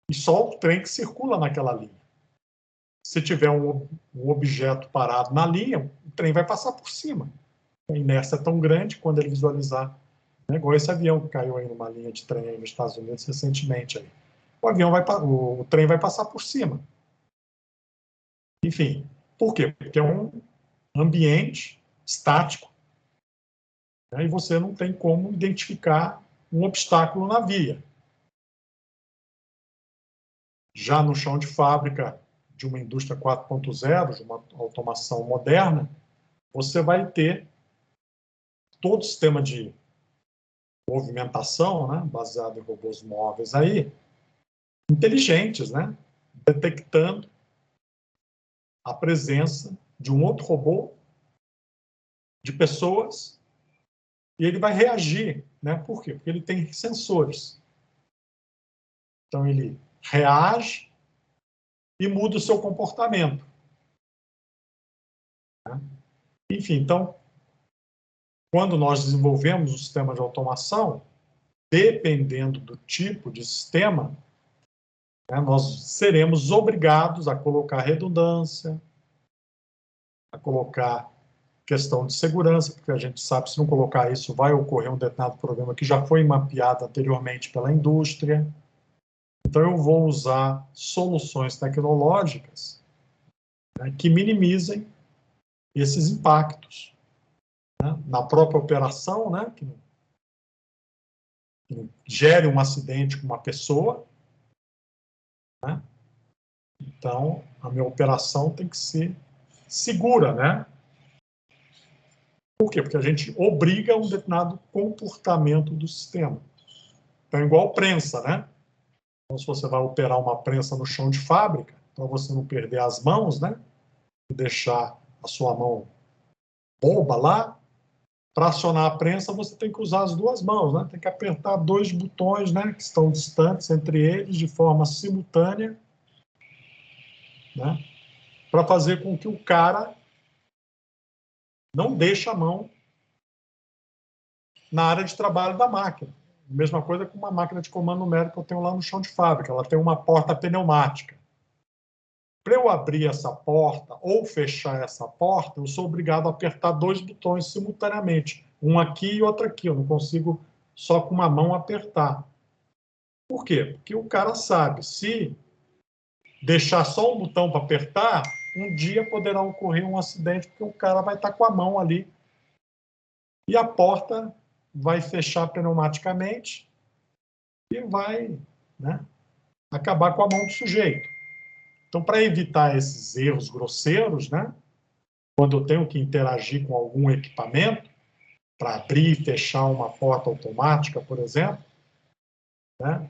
e só o trem que circula naquela linha. Se tiver um objeto parado na linha, o trem vai passar por cima. A inércia é tão grande quando ele visualizar, né? Igual esse avião que caiu aí numa linha de trem aí nos Estados Unidos recentemente. Aí. O trem vai passar por cima. Enfim, por quê? Porque é um ambiente estático, né? E você não tem como identificar um obstáculo na via. Já no chão de fábrica de uma indústria 4.0, de uma automação moderna, você vai ter todo o sistema de movimentação, né, baseado em robôs móveis aí, inteligentes, né, detectando a presença de um outro robô, de pessoas, e ele vai reagir, né? Por quê? Porque ele tem sensores. Então, ele reage e muda o seu comportamento. Né? Enfim, então, quando nós desenvolvemos o sistema de automação, dependendo do tipo de sistema, né, nós seremos obrigados a colocar redundância, a colocar questão de segurança, porque a gente sabe que se não colocar isso, vai ocorrer um determinado problema que já foi mapeado anteriormente pela indústria. Então, eu vou usar soluções tecnológicas, né, que minimizem esses impactos, né, na própria operação, né, que não gere um acidente com uma pessoa, né? Então, a minha operação tem que ser segura, né? Por quê? Porque a gente obriga um determinado comportamento do sistema. Então, é igual prensa, né? Então, se você vai operar uma prensa no chão de fábrica, para você não perder as mãos, né? E deixar a sua mão boba lá, para acionar a prensa, você tem que usar as duas mãos, né? Tem que apertar dois botões, né? Que estão distantes entre eles, de forma simultânea, né? Para fazer com que o cara não deixe a mão na área de trabalho da máquina. Mesma coisa com uma máquina de comando numérico que eu tenho lá no chão de fábrica. Ela tem uma porta pneumática. Para eu abrir essa porta ou fechar essa porta, eu sou obrigado a apertar dois botões simultaneamente. Um aqui e outro aqui. Eu não consigo só com uma mão apertar. Por quê? Porque o cara sabe, se deixar só um botão para apertar, um dia poderá ocorrer um acidente, porque o cara vai estar com a mão ali e a porta vai fechar pneumaticamente e vai, né, acabar com a mão do sujeito. Então, para evitar esses erros grosseiros, né, quando eu tenho que interagir com algum equipamento, para abrir e fechar uma porta automática, por exemplo, né,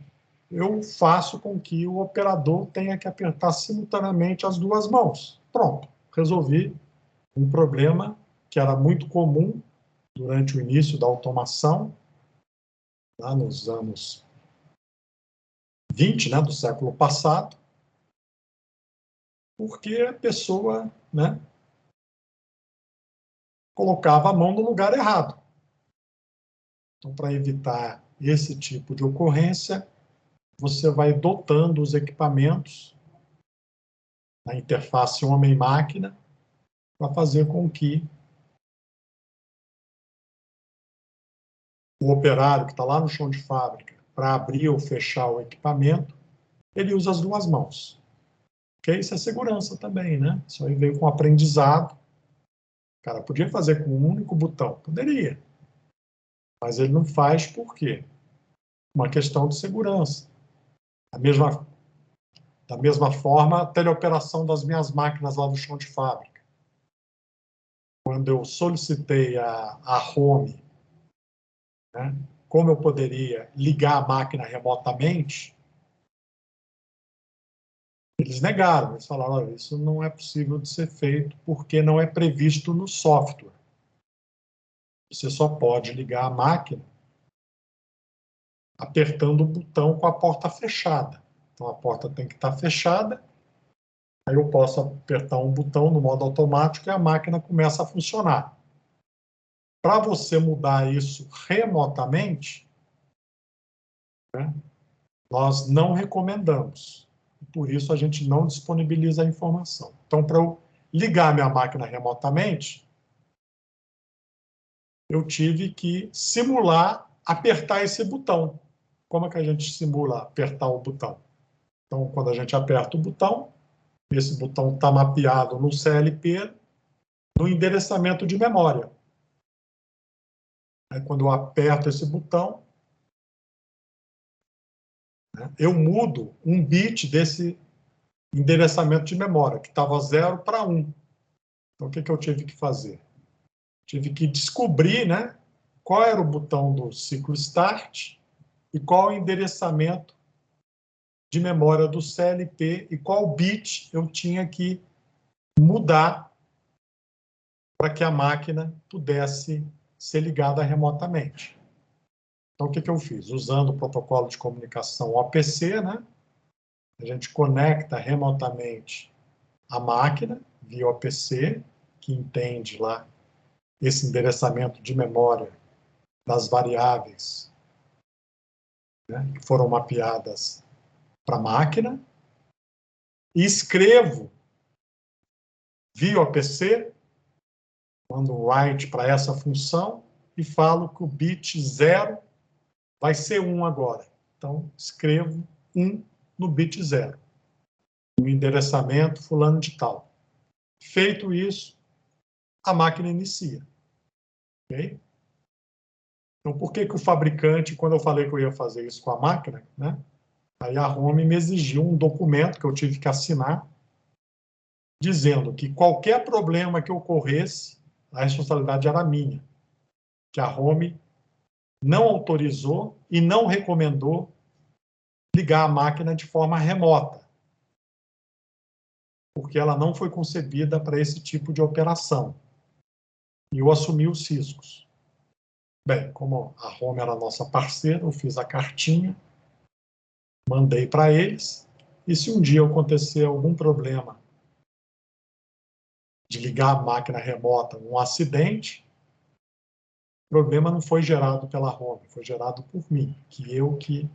eu faço com que o operador tenha que apertar simultaneamente as duas mãos. Pronto, resolvi um problema que era muito comum durante o início da automação, lá nos anos 20, né, do século passado, porque a pessoa, né, colocava a mão no lugar errado. Então, para evitar esse tipo de ocorrência, você vai dotando os equipamentos na interface homem-máquina para fazer com que o operário que está lá no chão de fábrica, para abrir ou fechar o equipamento, ele usa as duas mãos. Porque isso é segurança também, né? Isso aí veio com aprendizado. O cara podia fazer com um único botão? Poderia. Mas ele não faz por quê? Uma questão de segurança. Da mesma forma, a teleoperação das minhas máquinas lá do chão de fábrica. Quando eu solicitei a Home, né, como eu poderia ligar a máquina remotamente, eles negaram. Eles falaram, olha, isso não é possível de ser feito porque não é previsto no software. Você só pode ligar a máquina apertando o botão com a porta fechada. Então, a porta tem que estar fechada, aí eu posso apertar um botão no modo automático e a máquina começa a funcionar. Para você mudar isso remotamente, né, nós não recomendamos. Por isso, a gente não disponibiliza a informação. Então, para eu ligar minha máquina remotamente, eu tive que simular apertar esse botão. Como é que a gente simula apertar o botão? Então, quando a gente aperta o botão, esse botão está mapeado no CLP, no endereçamento de memória. Aí, quando eu aperto esse botão, né, eu mudo um bit desse endereçamento de memória, que estava 0 para 1. Então, o que eu tive que fazer? Tive que descobrir, né, qual era o botão do ciclo Start e qual o endereçamento de memória do CLP e qual bit eu tinha que mudar para que a máquina pudesse ser ligada remotamente. Então, o que eu fiz? Usando o protocolo de comunicação OPC, né, a gente conecta remotamente a máquina via OPC, que entende lá esse endereçamento de memória das variáveis, né, que foram mapeadas para a máquina, e escrevo via OPC, mando um write para essa função e falo que o bit 0 vai ser 1 agora. Então, escrevo 1 no bit 0. O endereçamento fulano de tal. Feito isso, a máquina inicia. Okay? Então, por que o fabricante, quando eu falei que eu ia fazer isso com a máquina, né, aí a Home me exigiu um documento que eu tive que assinar, dizendo que qualquer problema que ocorresse, a responsabilidade era minha, que a Home não autorizou e não recomendou ligar a máquina de forma remota, porque ela não foi concebida para esse tipo de operação. E eu assumi os riscos. Bem, como a Home era nossa parceira, eu fiz a cartinha, mandei para eles, e se um dia acontecer algum problema de ligar a máquina remota, um acidente, o problema não foi gerado pela Home, foi gerado por mim, que eu que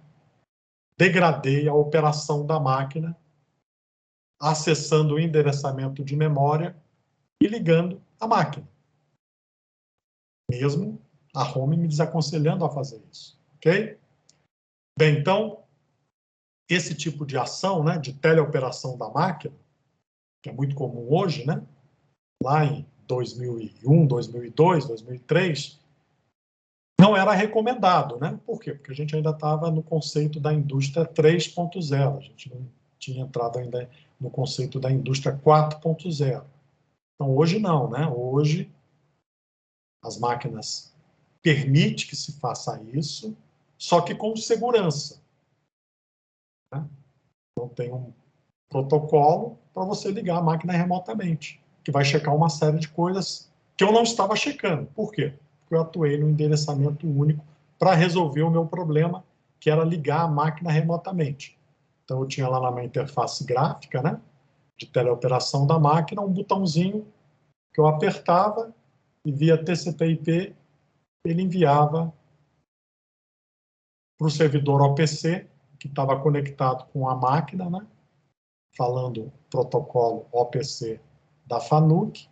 degradei a operação da máquina, acessando o endereçamento de memória e ligando a máquina. Mesmo a Home me desaconselhando a fazer isso. ok? Bem, então, esse tipo de ação, né, de teleoperação da máquina, que é muito comum hoje, né, lá em 2001, 2002, 2003, não era recomendado, né? Por quê? Porque a gente ainda estava no conceito da indústria 3.0, a gente não tinha entrado ainda no conceito da indústria 4.0. Então, hoje não, né? Hoje, as máquinas permitem que se faça isso, só que com segurança, né? Então, tem um protocolo para você ligar a máquina remotamente, que vai checar uma série de coisas que eu não estava checando. Por quê? Porque eu atuei no endereçamento único para resolver o meu problema, que era ligar a máquina remotamente. Então, eu tinha lá na minha interface gráfica, né, de teleoperação da máquina, um botãozinho que eu apertava e via TCP/IP ele enviava para o servidor OPC, que estava conectado com a máquina, né, falando protocolo OPC da FANUC,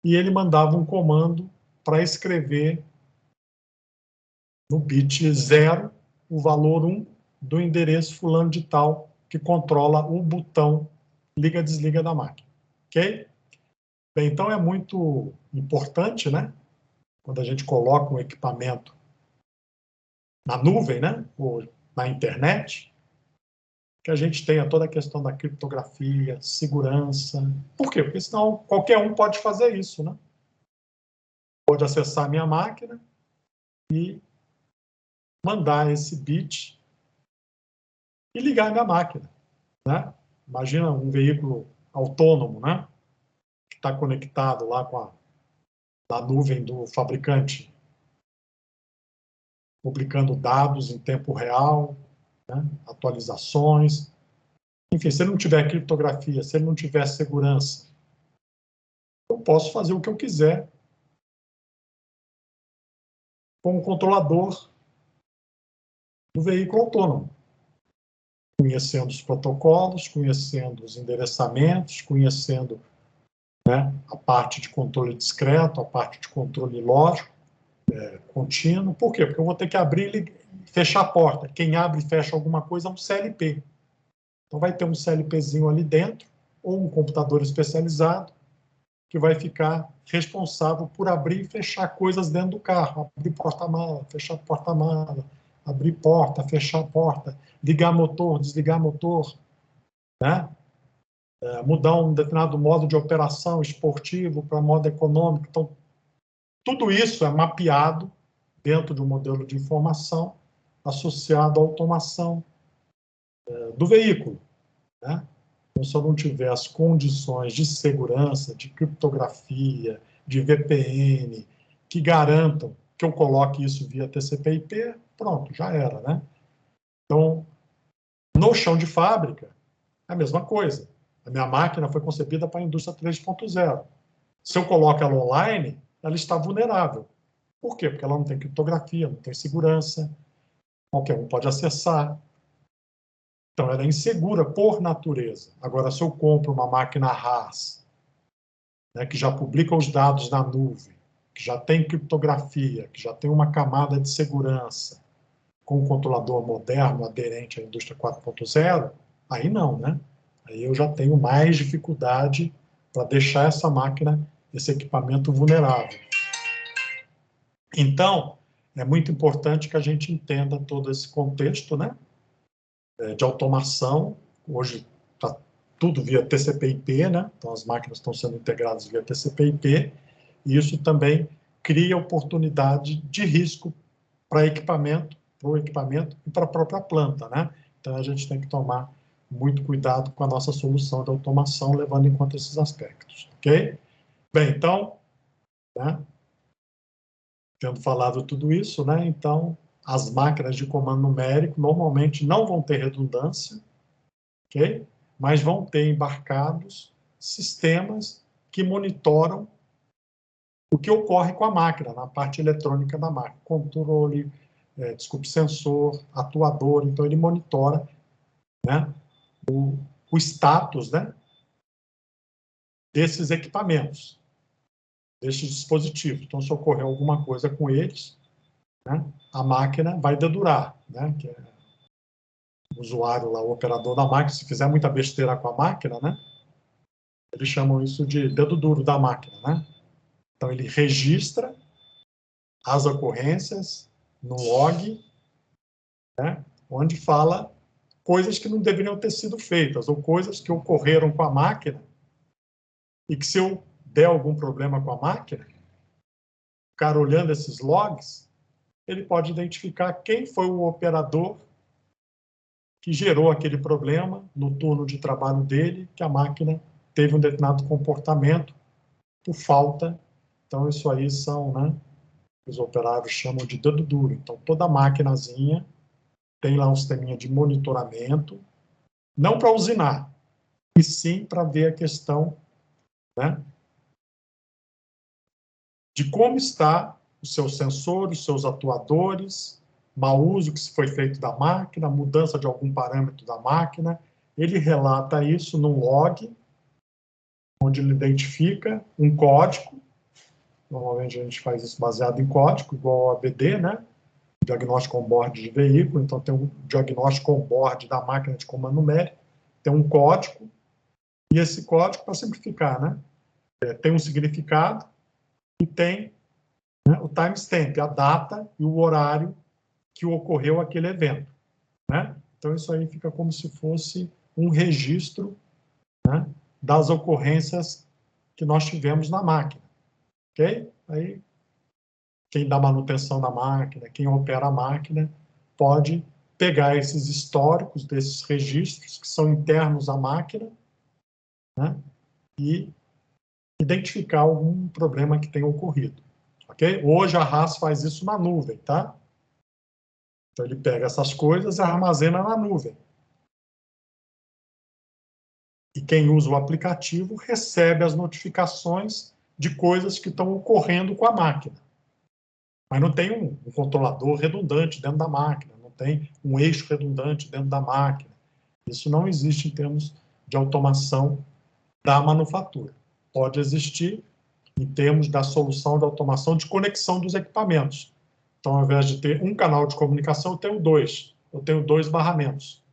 e ele mandava um comando para escrever no bit 0 o valor 1 do endereço fulano de tal, que controla o botão liga-desliga da máquina. Ok? Bem, então é muito importante, né, quando a gente coloca um equipamento na nuvem, né, ou na internet, que a gente tenha toda a questão da criptografia, segurança. Por quê? Porque senão qualquer um pode fazer isso, né? Pode acessar a minha máquina e mandar esse bit e ligar a minha máquina, né? Imagina um veículo autônomo, né? Que está conectado lá com a nuvem do fabricante, publicando dados em tempo real, né? Atualizações. Enfim, se ele não tiver criptografia, se ele não tiver segurança, eu posso fazer o que eu quiser com o controlador do veículo autônomo, conhecendo os protocolos, conhecendo os endereçamentos, conhecendo, né, a parte de controle discreto, a parte de controle lógico, contínuo. Por quê? Porque eu vou ter que abrir e fechar a porta. Quem abre e fecha alguma coisa é um CLP. Então vai ter um CLPzinho ali dentro, ou um computador especializado, que vai ficar responsável por abrir e fechar coisas dentro do carro. Abrir porta-mala, fechar porta-mala, abrir porta, fechar porta, ligar motor, desligar motor, né? Mudar um determinado modo de operação esportivo para modo econômico. Então, tudo isso é mapeado dentro de um modelo de informação associado à automação do veículo, né? Então, se eu não tiver as condições de segurança, de criptografia, de VPN, que garantam que eu coloque isso via TCP/IP, pronto, já era, né? Então, no chão de fábrica, é a mesma coisa. A minha máquina foi concebida para a indústria 3.0. Se eu coloco ela online, ela está vulnerável. Por quê? Porque ela não tem criptografia, não tem segurança, qualquer um pode acessar. Então, ela é insegura por natureza. Agora, se eu compro uma máquina RAS, né, que já publica os dados na nuvem, que já tem criptografia, que já tem uma camada de segurança, com um controlador moderno, aderente à indústria 4.0, aí não, né? Aí eu já tenho mais dificuldade para deixar essa máquina, esse equipamento vulnerável. Então, é muito importante que a gente entenda todo esse contexto, né, de automação. Hoje está tudo via TCP/IP, né? Então as máquinas estão sendo integradas via TCP/IP, e isso também cria oportunidade de risco para o equipamento e para a própria planta, né? Então a gente tem que tomar muito cuidado com a nossa solução de automação, levando em conta esses aspectos, ok? Bem, então, né, tendo falado tudo isso, né, então as máquinas de comando numérico normalmente não vão ter redundância, ok? Mas vão ter embarcados sistemas que monitoram o que ocorre com a máquina, na parte eletrônica da máquina. Controle, sensor, atuador, então ele monitora, né, o status, né, desses equipamentos, desses dispositivos. Então, se ocorrer alguma coisa com eles, né, a máquina vai dedurar, né, que é o usuário lá, o operador da máquina, se fizer muita besteira com a máquina, né, eles chamam isso de dedo duro da máquina, né? Então, ele registra as ocorrências no log, né, onde fala coisas que não deveriam ter sido feitas, ou coisas que ocorreram com a máquina, e que se eu der algum problema com a máquina, o cara olhando esses logs, ele pode identificar quem foi o operador que gerou aquele problema no turno de trabalho dele, que a máquina teve um determinado comportamento por falta. Então, isso aí são, né, os operários chamam de dedo duro. Então, toda maquinazinha tem lá um sisteminha de monitoramento, não para usinar, e sim para ver a questão, né, de como está o seu sensor, os seus atuadores, mau uso que se foi feito da máquina, mudança de algum parâmetro da máquina. Ele relata isso num log, onde ele identifica um código. Normalmente a gente faz isso baseado em código, igual ao ABD, né? Diagnóstico on-board de veículo. Então tem um diagnóstico on-board da máquina de comando numérico, tem um código, e esse código, para simplificar, né, tem um significado e tem, né, o timestamp, a data e o horário que ocorreu aquele evento, né? Então isso aí fica como se fosse um registro, né, das ocorrências que nós tivemos na máquina, ok? Aí quem dá manutenção na máquina, quem opera a máquina, pode pegar esses históricos desses registros que são internos à máquina, né, e identificar algum problema que tenha ocorrido, ok? Hoje a RAS faz isso na nuvem, tá? Então ele pega essas coisas e armazena na nuvem. E quem usa o aplicativo recebe as notificações de coisas que estão ocorrendo com a máquina. Mas não tem um controlador redundante dentro da máquina, não tem um eixo redundante dentro da máquina. Isso não existe em termos de automação da manufatura. Pode existir em termos da solução de automação de conexão dos equipamentos. Então, ao invés de ter um canal de comunicação, eu tenho dois. Eu tenho dois barramentos.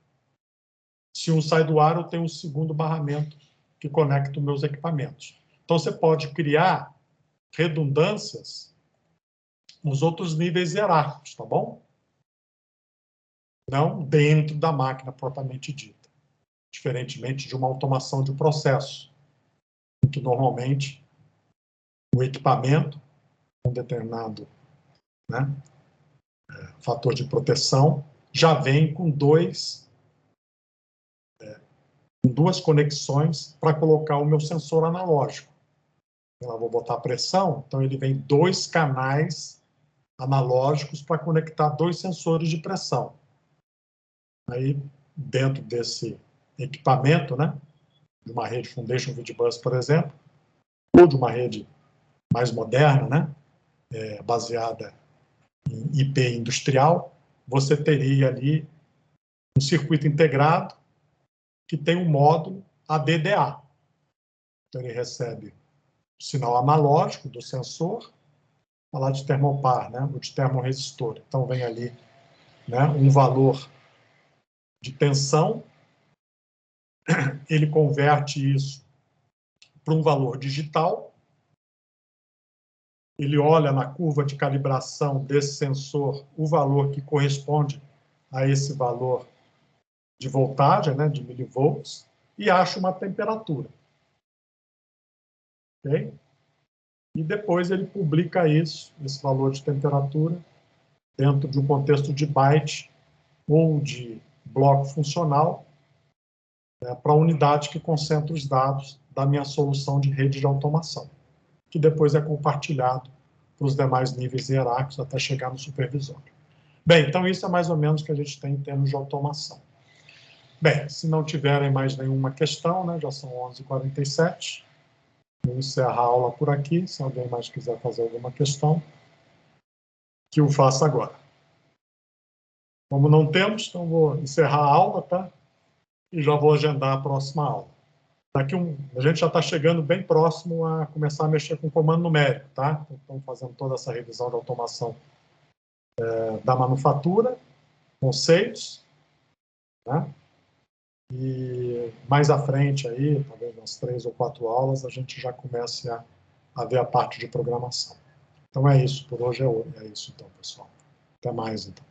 Se um sai do ar, eu tenho um segundo barramento que conecta os meus equipamentos. Então, você pode criar redundâncias nos outros níveis hierárquicos, tá bom? Não dentro da máquina propriamente dita. Diferentemente de uma automação de processo, em que normalmente o equipamento, um determinado, né, fator de proteção, já vem com duas conexões para colocar o meu sensor analógico. Eu vou botar pressão, então ele vem dois canais analógicos para conectar dois sensores de pressão. Aí, dentro desse equipamento, né, de uma rede Foundation Fieldbus, por exemplo, ou de uma rede mais moderna, né, baseada em IP industrial, você teria ali um circuito integrado que tem um módulo ADDA. Então, ele recebe o sinal analógico do sensor, falar de termopar, né, ou de termorresistor. Então, vem ali, né, um valor de tensão, ele converte isso para um valor digital, ele olha na curva de calibração desse sensor o valor que corresponde a esse valor de voltagem, né, de milivolts, e acha uma temperatura. Okay? E depois ele publica isso, esse valor de temperatura, dentro de um contexto de byte ou de bloco funcional, né, para a unidade que concentra os dados da minha solução de rede de automação, que depois é compartilhado para os demais níveis hierárquicos até chegar no supervisório. Bem, então isso é mais ou menos o que a gente tem em termos de automação. Bem, se não tiverem mais nenhuma questão, né, já são 11h47, vou encerrar a aula por aqui. Se alguém mais quiser fazer alguma questão, que o faça agora. Como não temos, então vou encerrar a aula, tá? E já vou agendar a próxima aula. A gente já está chegando bem próximo a começar a mexer com comando numérico, tá? Estamos fazendo toda essa revisão de automação da manufatura, conceitos, né? E mais à frente, aí, talvez nas 3 ou 4 aulas, a gente já comece a ver a parte de programação. Então é isso, por hoje é isso então, pessoal. Até mais, então.